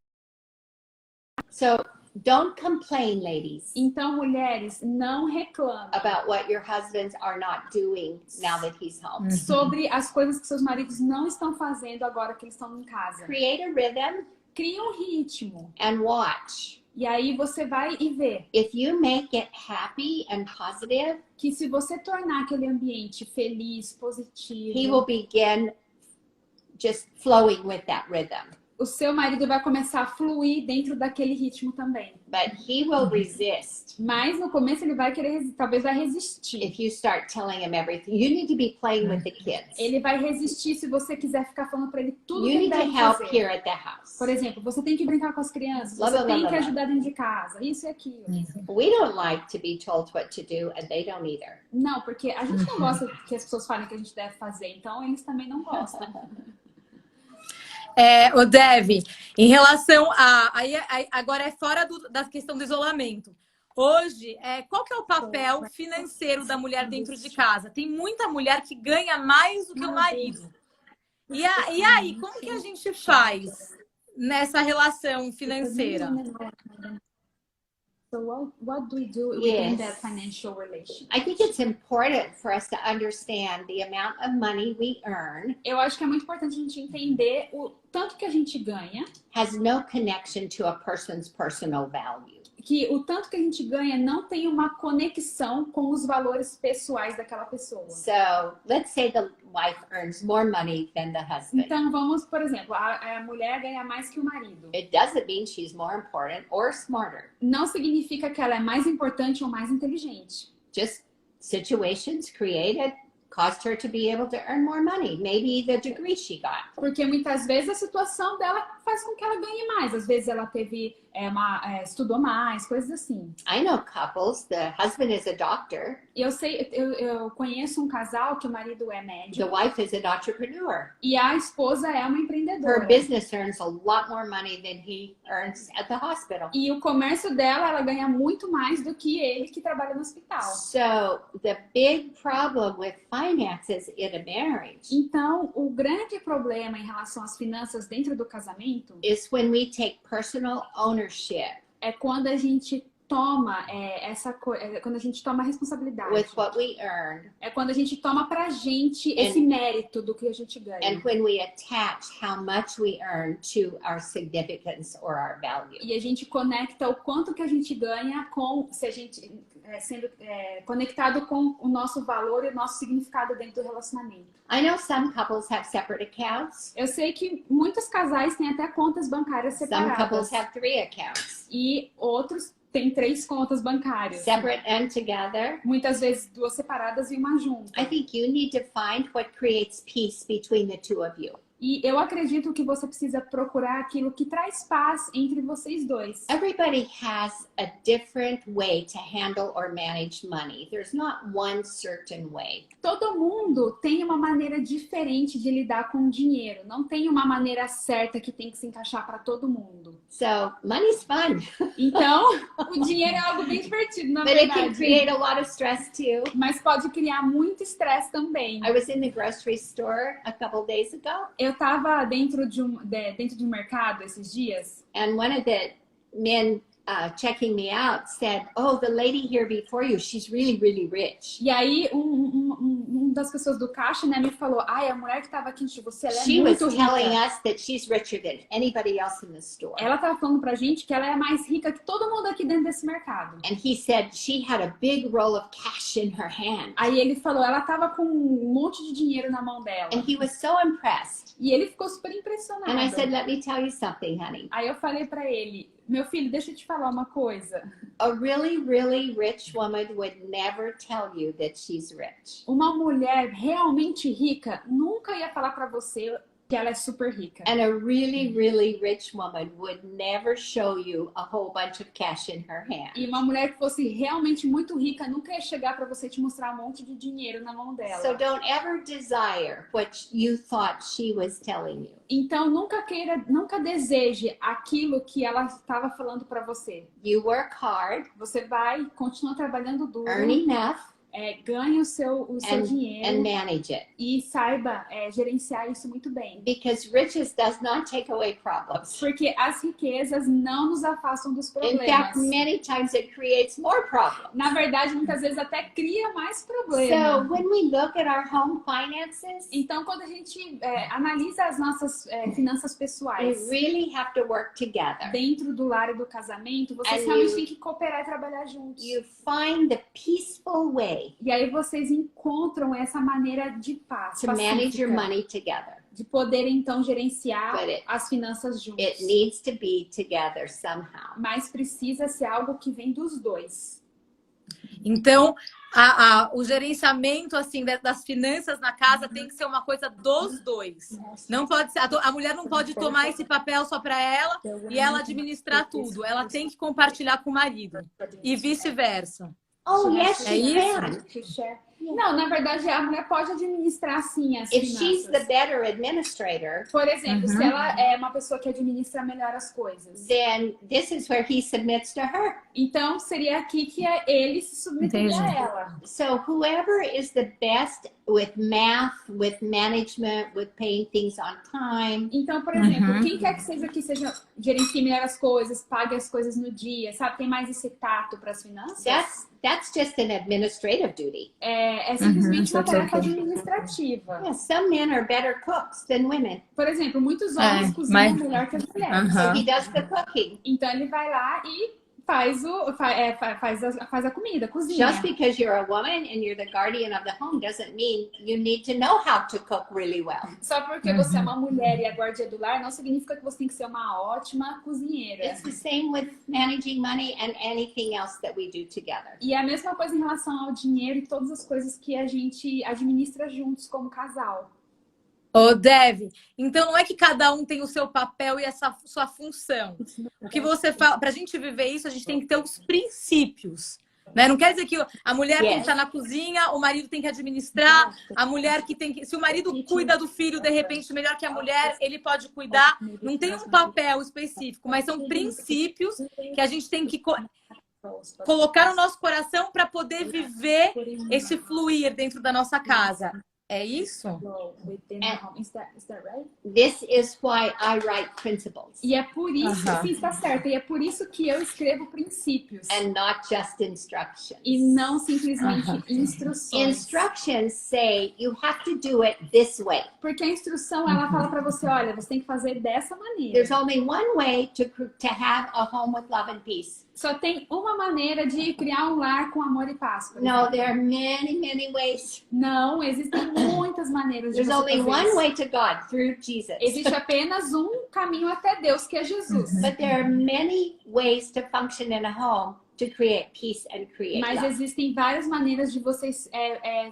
So don't complain, ladies, Então, mulheres, não reclamem about what your husbands are not doing now that he's home. sobre as coisas que seus maridos não estão fazendo agora que eles estão em casa. Create a rhythm Crie um ritmo. and watch. E aí você vai e vê If you make it happy and positive, que se você tornar aquele ambiente feliz, he positivo, will begin just flowing with that rhythm. o seu marido vai começar a fluir dentro daquele ritmo também. But he will resist Mas no começo ele vai querer, talvez vai resistir. if you start telling him everything. You need to be playing with the kids. Ele vai resistir se você quiser ficar falando pra ele tudo que You ele need to deve help fazer. here at the house. Por exemplo, você tem que brincar com as crianças, Blá, você blá, blá, tem blá, que blá. ajudar dentro de casa, isso e aquilo. We don't like to be told what to do, and they don't either. Não, porque a gente não gosta que as pessoas falem que a gente deve fazer, então eles também não gostam. O Dev, em relação agora é fora da questão do isolamento. Hoje, qual que é o papel financeiro da mulher dentro de casa? Tem muita mulher que ganha mais do que o marido. E aí, como que a gente faz nessa relação financeira? So what do we do within Yes. that financial relation? I think it's important for us to understand the amount of money we earn Eu acho que é muito importante a gente entender o tanto que a gente ganha has no connection to a person's personal value. que o tanto que a gente ganha não tem uma conexão com os valores pessoais daquela pessoa. So let's say the wife earns more money than the husband. Então vamos, por exemplo, a mulher ganha mais que o marido. It doesn't mean she's more important or smarter. Não significa que ela é mais importante ou mais inteligente. Just situations created caused her to be able to earn more money. Maybe the degree she got. Porque muitas vezes a situação dela faz com que ela ganhe mais. Às vezes ela teve estudou mais, coisas assim. I know couples, the husband is a doctor, Eu conheço um casal que o marido é the médico wife is an entrepreneur. e a esposa é uma Her empreendedora. business earns a lot more money than he earns at the hospital. E o comércio dela, ela ganha muito mais do que ele que trabalha no hospital. So the big problem with finances in a marriage Então, o grande problema em relação às finanças dentro do casamento is when we take personal ownership é quando a gente toma quando a gente toma a responsabilidade. with what we earn, É quando a gente toma pra gente esse mérito do que a gente ganha. and when we attach how much we earn to our significance or our value. E a gente conecta o quanto que a gente ganha com se a gente sendo conectado com o nosso valor e o nosso significado dentro do relacionamento. I know some couples have separate accounts. Eu sei que muitos casais têm até contas bancárias Some separadas. couples have 3 accounts, E outros têm 3 contas bancárias. separate and together. Muitas vezes 2 separadas e uma junta. I think you need to find what creates peace between the two of you. E eu acredito que você precisa procurar aquilo que traz paz entre vocês dois. Everybody has a different way to handle or manage money. There's not one certain way. Todo mundo tem uma maneira diferente de lidar com o dinheiro. Não tem uma maneira certa que tem que se encaixar para todo mundo. So money's fun, Então, o dinheiro é algo bem divertido, na but it can verdade. create a lot of stress too. Mas pode criar muito estresse também. I was in the grocery store a couple days ago, Eu estava dentro de um mercado esses dias and one of the men checking me out said, "Oh, the lady here before you, she's really, really rich." e aí um das pessoas do caixa, né, me falou: "Ai, a mulher que estava aqui antes de você, ela é She was muito telling rica." us that she's richer than anybody else in the store. Ela estava falando pra gente que ela é mais rica que todo mundo aqui dentro desse mercado. And he said she had a big roll of cash in her hand. Aí ele falou, ela tava com um monte de dinheiro na mão dela. And he was so impressed. E ele ficou super impressionado. And I said, "Let me tell you something, honey. Aí eu falei pra ele, meu filho, deixa eu te falar uma coisa. A really, really rich woman would never tell you that she's rich. Uma mulher realmente rica nunca ia falar pra você que ela é super rica. And a really, really rich woman would never show you a whole bunch of cash in her hand." E uma mulher que fosse realmente muito rica nunca ia chegar pra você te mostrar um monte de dinheiro na mão dela. So don't ever desire what you thought she was telling you. Então nunca deseje aquilo que ela estava falando pra você. You work hard, Você vai, continua trabalhando duro, earn enough, ganhe o seu dinheiro and manage it. e saiba gerenciar isso muito bem. Because riches does not take away problems. Porque as riquezas não nos afastam dos In problemas. fact, many times it creates more problems. Na verdade, muitas vezes até cria mais problemas. So when we look at our home finances, Então, quando a gente analisa as nossas finanças we pessoais really have to work together. dentro do lar e do casamento, vocês And realmente you- têm que cooperar e trabalhar juntos. You find the peaceful way E aí vocês encontram essa maneira de paz, to manage your pacífica, money together. de poder então gerenciar But as finanças juntos. It needs to be together somehow. Mas precisa ser algo que vem dos dois. Então, o gerenciamento assim das finanças na casa tem que ser uma coisa dos dois. Não pode ser, a mulher não pode tomar esse papel só para ela e ela administrar tudo. Ela tem que compartilhar com o marido e vice-versa. Oh, yes, É she isso? can. Não, na verdade, a mulher pode administrar sim as If she's the finanças. better administrator, Por exemplo, se ela é uma pessoa que administra melhor as coisas, then this is where he submits to her. então seria aqui que ele se submeteria Entendi. a ela. So whoever is the best with math, with management, with paying things on time, Então, por exemplo, quem quer que seja gerencie melhor as coisas, pague as coisas no dia, sabe? Tem mais esse tato para as finanças? that's just an administrative duty. É simplesmente uma that's tarefa okay. administrativa. Yeah, some men are better cooks than women. Por exemplo, muitos homens cozinham mas- melhor que as mulheres. So he does the cooking. Então ele vai lá e faz, faz a comida, cozinha. Just because you're a woman and you're the guardian of the home doesn't mean you need to know how to cook really well. Só porque você é uma mulher e a guardia do lar, não significa que você tem que ser uma ótima cozinheira. It's the same with managing money and anything else that we do together. E é a mesma coisa em relação ao dinheiro e todas as coisas que a gente administra juntos como casal. Ô, Dev, então não é que cada um tem o seu papel e essa sua função. O que você fala, pra gente viver isso, a gente tem que ter os princípios. Né? Não quer dizer que a mulher tem que estar na cozinha, o marido tem que administrar, a mulher que tem que... Se o marido cuida do filho, de repente, melhor que a mulher, ele pode cuidar. Não tem um papel específico, mas são princípios que a gente tem que colocar no nosso coração para poder viver esse fluir dentro da nossa casa. É isso? This is why I write principles E é por isso, sim, está certo. E é por isso que eu escrevo princípios. and not just instructions. E não simplesmente instruções. Instructions say you have to do it this way. Porque a instrução, ela fala para você, olha, você tem que fazer dessa maneira. There's only one way to have a home with love and peace. Só tem uma maneira de criar um lar com amor e paz. por No, exemplo. there are many, many ways. Não, existem muitas maneiras de There's você only fazer one isso. way to God, through Jesus. Existe apenas um caminho até Deus, que é Jesus. But there are many ways to function in a home to create peace and create Mas love. existem várias maneiras de vocês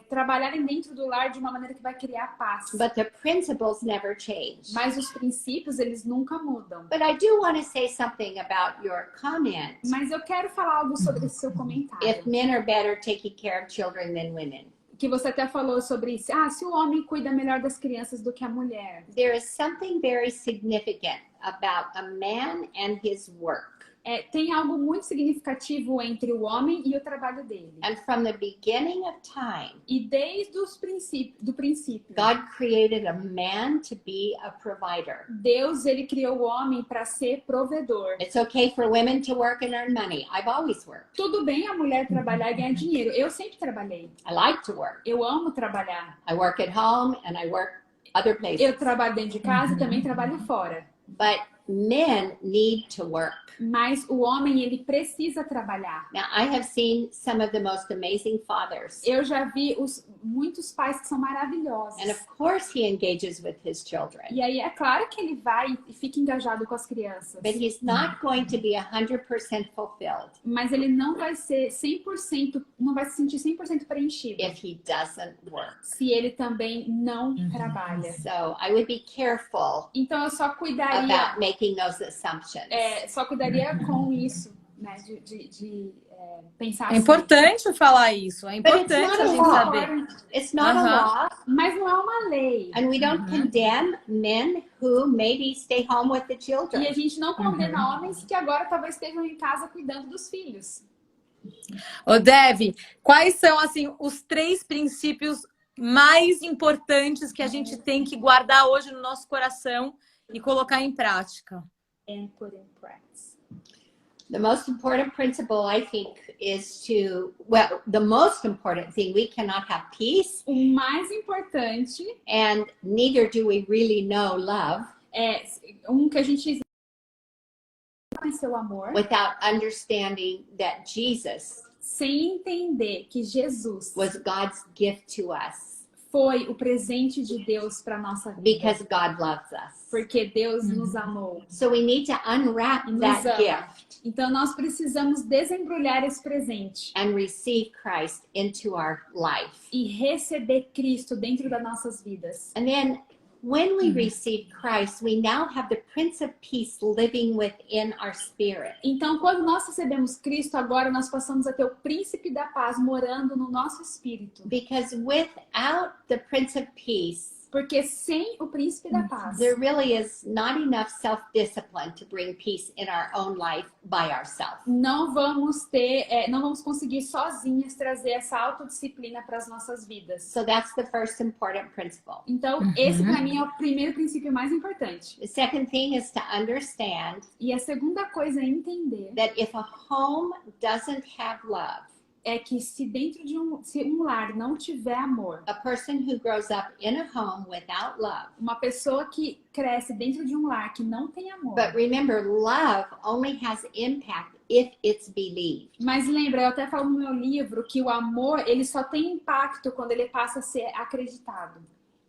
trabalharem dentro do lar de uma maneira que vai criar paz. But the principles never change. Mas os princípios, eles nunca mudam. But I do want to say something about your comment. Mas eu quero falar algo sobre esse seu comentário. If men are better taking care of children than women. Que você até falou sobre isso. Ah, se o homem cuida melhor das crianças do que a mulher. There is something very significant about a man and his work. Tem algo muito significativo entre o homem e o trabalho dele. And from the beginning of time, E desde do princípio, God created a man to be a provider. Deus, ele criou o homem para ser provedor. It's okay for women to work and earn money. I've always worked. Tudo bem a mulher trabalhar e ganhar dinheiro. Eu sempre trabalhei. I like to work. Eu amo trabalhar. I work at home and I work other places. Eu trabalho dentro de casa e também trabalho fora. But men need to work. Mas o homem, ele precisa trabalhar. Now, I have seen some of the most amazing fathers. Eu já vi muitos pais que são maravilhosos. And of course, he engages with his children. E aí é claro que ele vai e fica engajado com as crianças. But he's not going to be 100% fulfilled Mas ele não vai ser 100%, não vai se sentir 100% preenchido if he doesn't work. se ele também não trabalha. So I would be careful Então eu só cuidaria, about making those assumptions. com isso, né? De pensar É assim. importante falar isso. É But it's importante not a a gente law. saber. It's not a law, Mas não é uma lei. and we don't condemn men who maybe stay home with the E a children. gente não condena homens que agora talvez estejam em casa cuidando dos filhos. Ô, Dev, quais são, assim, os 3 princípios mais importantes que a gente tem que guardar hoje no nosso coração e colocar em prática? And put in practice. The most important principle, I think, is the most important thing, we cannot have peace, O mais importante and neither do we really know love é que a gente conhecer o amor without understanding that Jesus sem entender que Jesus was God's gift to us foi o presente de Deus para nossa vida. because God loves us. Porque Deus nos amou. So we need to unwrap Nos that ama. gift Então nós precisamos desembrulhar esse presente and receive Christ into our life. e receber Cristo dentro das nossas vidas. And then when we receive Christ, we now have the Prince of Peace living within our spirit. Então, quando nós recebemos Cristo, agora nós passamos a ter o príncipe da paz morando no nosso espírito. Because without the Prince of Peace, Porque sem o príncipe da paz, there really is not enough self-discipline to bring peace in our own life by ourselves. não vamos conseguir sozinhos trazer essa autodisciplina para as nossas vidas. So that's the first important principle. Então, esse para mim é o primeiro princípio mais importante. The second thing is to understand E a segunda coisa é entender that if a home doesn't have love, é que se um lar não tiver amor, a person who grows up in a home without love. uma pessoa que cresce dentro de um lar que não tem amor. But remember, love only has impact if it's believed. Mas lembra, eu até falo no meu livro que o amor, ele só tem impacto quando ele passa a ser acreditado.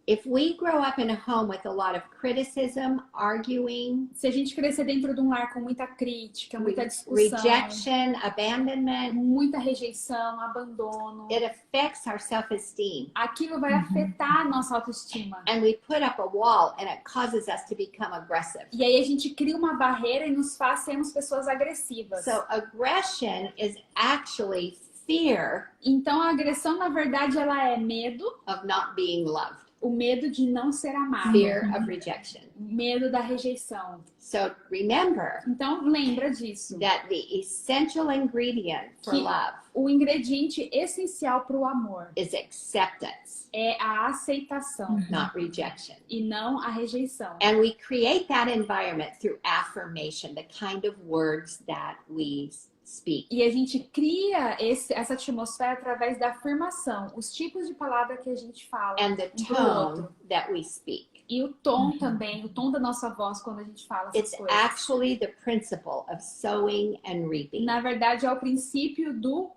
If we grow up in a home with a lot of criticism, arguing, Se a gente crescer dentro de um lar com muita crítica, muita discussão, rejection, abandonment, muita rejeição, abandono, it affects our self-esteem. aquilo vai afetar a nossa autoestima. And we put up a wall and it causes us to become aggressive. E aí a gente cria uma barreira e nos faz sermos pessoas agressivas. So aggression is actually fear Então a agressão, na verdade, ela é medo, of not being loved, o medo de não ser amado, fear of rejection. medo da rejeição. So remember Então lembra disso. that the essential ingredient for Que- love O ingrediente essencial para o amor is acceptance, é a aceitação not rejection. e não a rejeição. And we create that environment through affirmation, the kind of words that we speak. E a gente cria essa atmosfera através da afirmação, os tipos de palavra que a gente fala And the um pro tone outro. that we speak. E o tom também, o tom da nossa voz quando a gente fala essas It's coisas. actually the principle of sowing and reaping. Na verdade, é o princípio do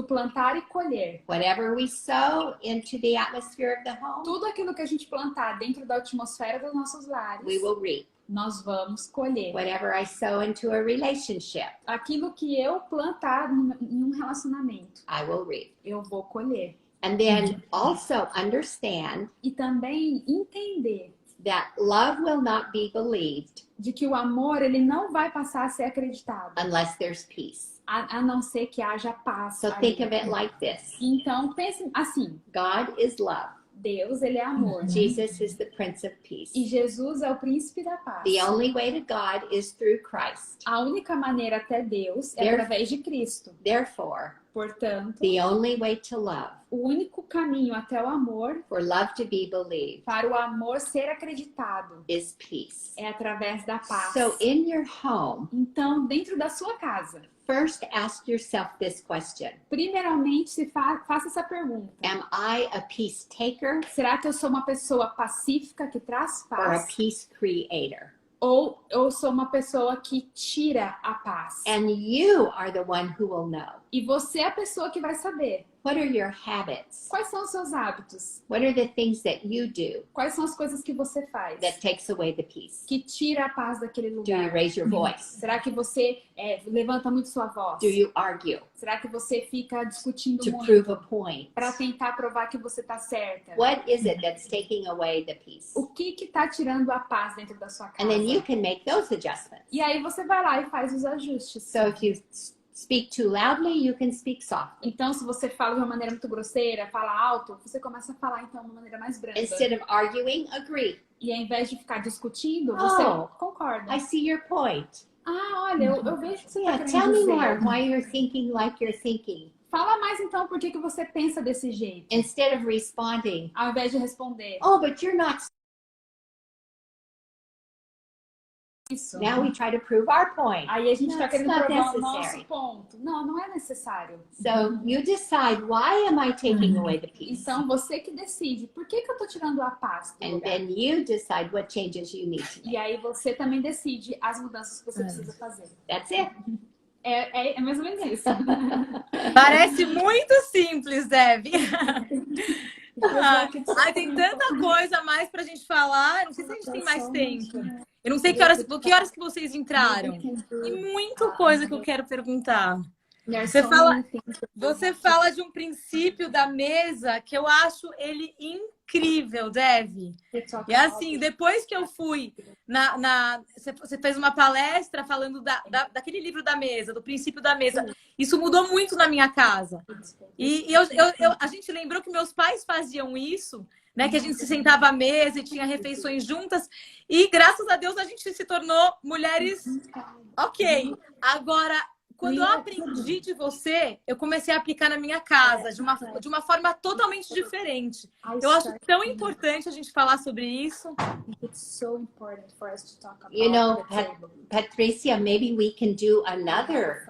plantar e colher. Whatever we sow into the atmosphere of the home, Tudo aquilo que a gente plantar dentro da atmosfera dos nossos lares, we will reap. nós vamos colher. Whatever I sow into a relationship, Aquilo que eu plantar em um relacionamento, I will reap. eu vou colher. And then also understand E também entender that love will not be believed de que o amor, ele não vai passar a ser acreditado, unless there's peace. a não ser que haja paz. So ali. think of it like this. Então, pense assim, God is love. Deus, ele é amor. Jesus is the Prince of Peace. E Jesus é o príncipe da paz. The only way to God is through Christ. A única maneira até Deus é There- através de Cristo. Therefore, Portanto, the only way to love, o único caminho até o amor, for love to be believed, para o amor ser acreditado, is peace. é através da paz. So in your home, Então, dentro da sua casa, first ask yourself this question. primeiramente, faça essa pergunta. Am I a peace taker Será que eu sou uma pessoa pacífica que traz or a paz? peace creator? Ou eu sou uma pessoa que tira a paz? And you are the one who will know. E você é a pessoa que vai saber. What are your habits? Quais são os seus hábitos? What are the things that you do Quais são as coisas que você faz that takes away the peace? que tira a paz daquele Do you lugar? raise your voice? Será que você levanta muito sua voz? Do you argue Será que você fica discutindo to muito prove a point? para tentar provar que você está certa? What is it that's taking away the peace? O que está tirando a paz dentro da sua casa? And then you can make those adjustments. E aí você vai lá e faz os ajustes. So if you speak too loudly, you can speak softly. Então, se você fala de uma maneira muito grosseira, fala alto, você começa a falar então de uma maneira mais branda. Instead of arguing, agree. E ao invés de ficar discutindo, você Oh, concorda. I see your point. Ah, olha, eu vejo o que você está Yeah, querendo tell me dizer. more why you're thinking like you're thinking. Fala mais então por que você pensa desse jeito, Instead of responding, ao invés de responder oh, but you're not. isso. Now we try to prove our point. Aí a gente está That's querendo not provar o necessary. nosso ponto. Não, não é necessário. So you decide, why am I taking away the peace? Então, você que decide. Por que eu tô tirando a paz do And lugar? then you decide what changes you need to E make. aí você também decide as mudanças que você precisa fazer. That's it. É mais ou menos isso. Parece muito simples, Dev. Ai, tem tanta coisa a mais pra gente falar. Não sei se a gente tem mais tempo. Eu não sei que horas que vocês entraram. Tem muita coisa que eu quero perguntar. Você fala de um princípio da mesa que eu acho ele incrível, Dev. E assim, depois que eu fui você fez uma palestra falando daquele livro da mesa, do princípio da mesa. Isso mudou muito na minha casa. E a gente lembrou que meus pais faziam isso, né? Que a gente se sentava à mesa e tinha refeições juntas. E graças a Deus a gente se tornou mulheres ok. Agora, quando eu aprendi de você, eu comecei a aplicar na minha casa de uma forma totalmente diferente. Eu acho tão importante a gente falar sobre isso. You know, Patricia, maybe we can do another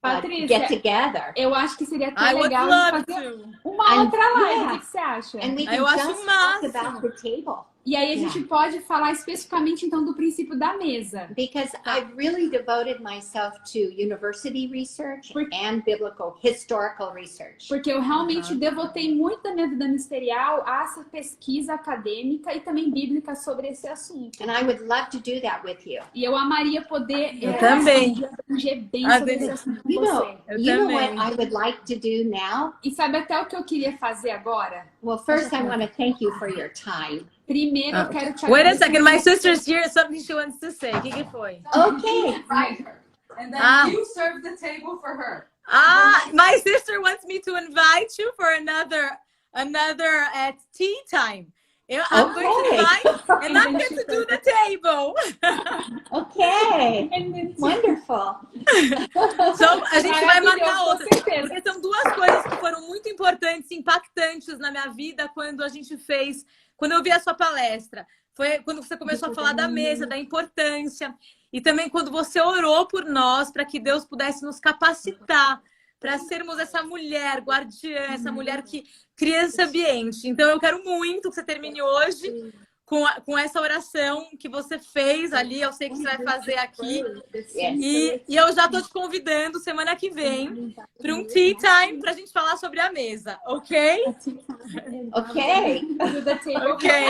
Patrícia, get together. eu acho que seria tão I would legal love fazer to. uma And- outra live. yeah. O que você acha? And we Eu can acho just talk máximo. about the table. E aí a gente pode falar especificamente então do princípio da mesa. Because I've really devoted myself to university research and biblical historical research. Porque eu realmente devotei muito da minha vida ministerial a essa pesquisa acadêmica e também bíblica sobre esse assunto. And I would love to do that with you. E eu amaria poder Eu também. abranger bem Ah, sobre esse beleza. assunto com You você. know, Eu you know what também. I would like to do now? E sabe até o que eu queria fazer agora? Well, first I want to thank you for your time. Primeiro eu quero te Wait a agradecer. second, my sister's here. Something she wants to say. O que foi? Okay. Invite her. And then Ah. you serve the table for her. My sister wants me to invite you for another at tea time. I'm going to invite, and I'm going to do the table. Okay. Wonderful. So, a gente vai marcar Maravilhoso, outra. com certeza. Porque são duas coisas que foram muito importantes, impactantes na minha vida quando eu vi a sua palestra. Foi quando você começou a falar da mesa, da importância. E também quando você orou por nós para que Deus pudesse nos capacitar para sermos essa mulher guardiã, essa mulher que cria esse ambiente. Então eu quero muito que você termine hoje com essa oração que você fez ali. Eu sei que você vai fazer aqui. E eu já estou te convidando semana que vem para um tea time para a gente falar sobre a mesa, ok? Okay. Do the table. Okay.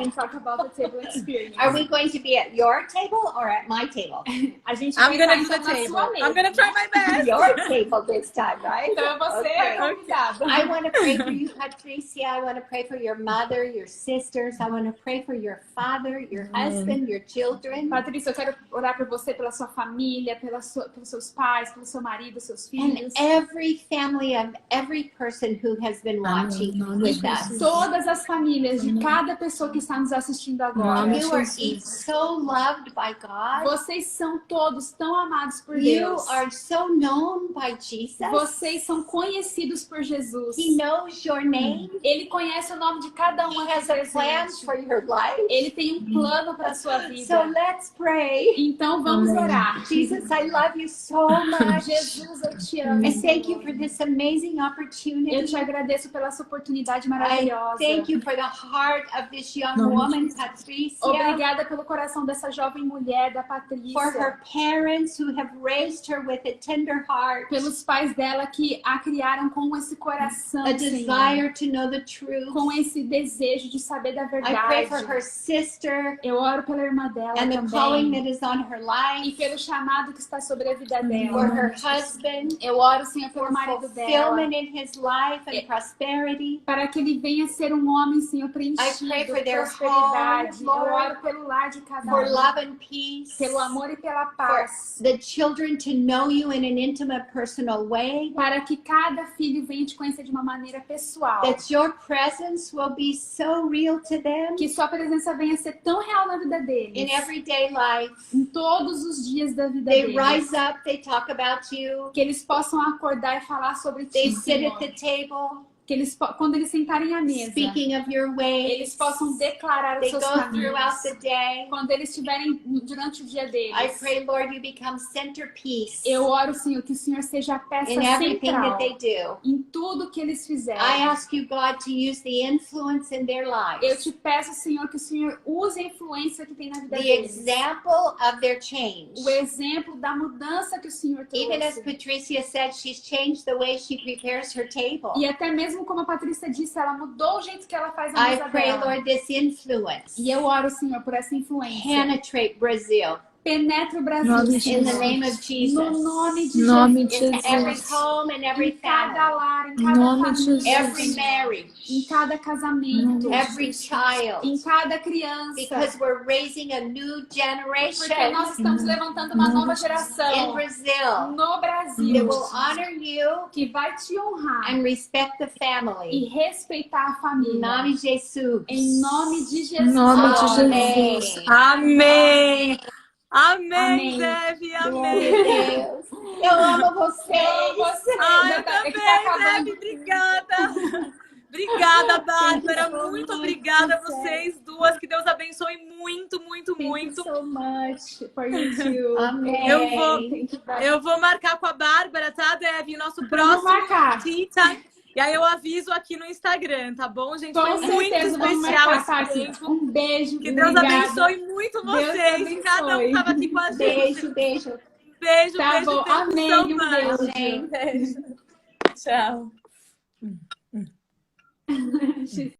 And talk about the table experience. Are we going to be at your table or at my table? A gente I'm vai gonna estar, do the então, na table. sua mesa. I'm gonna try my best. Your table this time, right? Então você é convidada. I want to pray for you, Patricia. I want to pray for your mother, your sisters. I want to pray for your father, your husband, your children. Patrícia, eu quero orar por você, pela sua família, pelos seus pais, pelo seu marido, seus And filhos. every family of every person who has been watching with us. Todas as famílias de cada pessoa que está nos assistindo agora. You are each so loved by God. Vocês são todos tão amados por You Deus. are so known by Jesus. Vocês são conhecidos por Jesus. He knows your name. Ele conhece o nome de cada um He has aqui a plan presente. for your life. Ele tem um plano para a sua So vida. let's pray. Então vamos orar. Jesus, I love you so much. Jesus, eu te amo. I thank you for this amazing Eu opportunity. te agradeço pela essa oportunidade I maravilhosa. thank you for the heart of this young woman, Patricia, Obrigada pelo coração dessa jovem mulher, da for Patrícia. her parents who have raised her with a tender heart, Pelos pais dela que a criaram com esse coração, a Senhor. desire to know the truth. Com esse desejo de saber da I pray for verdade. her sister Eu oro pela irmã dela and the calling também. that is on her E life, pelo chamado que está sobre a vida for dela. her husband, Eu oro, Senhor, for pelo marido dela. fulfillment in his life and prosperity. Para que ele venha ser um homem, Senhor, I preenchido, pray for their prosperidade. home, Lord, Eu oro pelo lar de cada for um. love and peace, Pelo amor e pela for paz. the children to know you in an intimate, personal way, Para que cada filho venha te conhecer de uma maneira pessoal. that your presence will be so real to them Que sua presença venha ser tão real na vida in deles. everyday life. Em todos os dias da vida They deles. rise up, they talk about you, Que eles possam acordar e falar sobre they ti, sit Senhor. at the table, Que eles, quando eles sentarem à mesa, speaking of your eles ways. possam declarar os They seus go throughout caminhos. the day. Quando eles estiverem durante o dia I deles. pray, Lord, you become centerpiece Eu oro, Senhor, que o Senhor seja a peça in everything central that they do. em tudo que eles fizerem. I ask you, God, to use the influence in their Eu lives, te peço, Senhor, que o Senhor use a influência que tem na vida the deles. example of their change. O exemplo da mudança que o Senhor Even as trouxe. Patricia said, she's changed the way she prepares her table. E até mesmo como a Patrícia disse, ela mudou o jeito que ela faz a I mesa pray, dela. Lord, this influence E eu oro, Senhor, por essa influência. penetrate Brazil Penetra o Brasil, Nome de Senhor. in the name of Jesus. No nome de Nome de Jesus. In every Jesus. home and every Em cada family, lar, em cada Nome de família, Jesus. every marriage, em cada casamento, every child, em cada criança. because we're raising a new Porque generation nós estamos levantando uma nova in geração Brasil no that Brasil will honor you que vai te honrar and respect the e family. respeitar a Em família. nome de Jesus. Em nome de Em Jesus. nome de Amém. Jesus. Amém! Amém, Amém. Deve, Glória amém! a Deus. Eu amo vocês. Eu amo você. Ah, eu É que também, tá acabando. Deve, obrigada! Obrigada, Bárbara. Muito obrigada a vocês duas. Que Deus abençoe muito, muito, Thank muito. you so much for you too. Amém. Eu vou marcar com a Bárbara, tá, Dev? O nosso Vamos próximo marcar. tea time. E aí eu aviso aqui no Instagram, tá bom, gente? Com Foi muito certeza vamos especial marcar, esse Tati. tempo. Um beijo. Que Deus obrigada. abençoe muito Deus vocês. Cada um abençoe. que estava aqui com a gente. Beijo. Beijo, Tá beijo. bom. Thank you Amém. so Um much. beijo. Amém. Beijo. Tchau. She's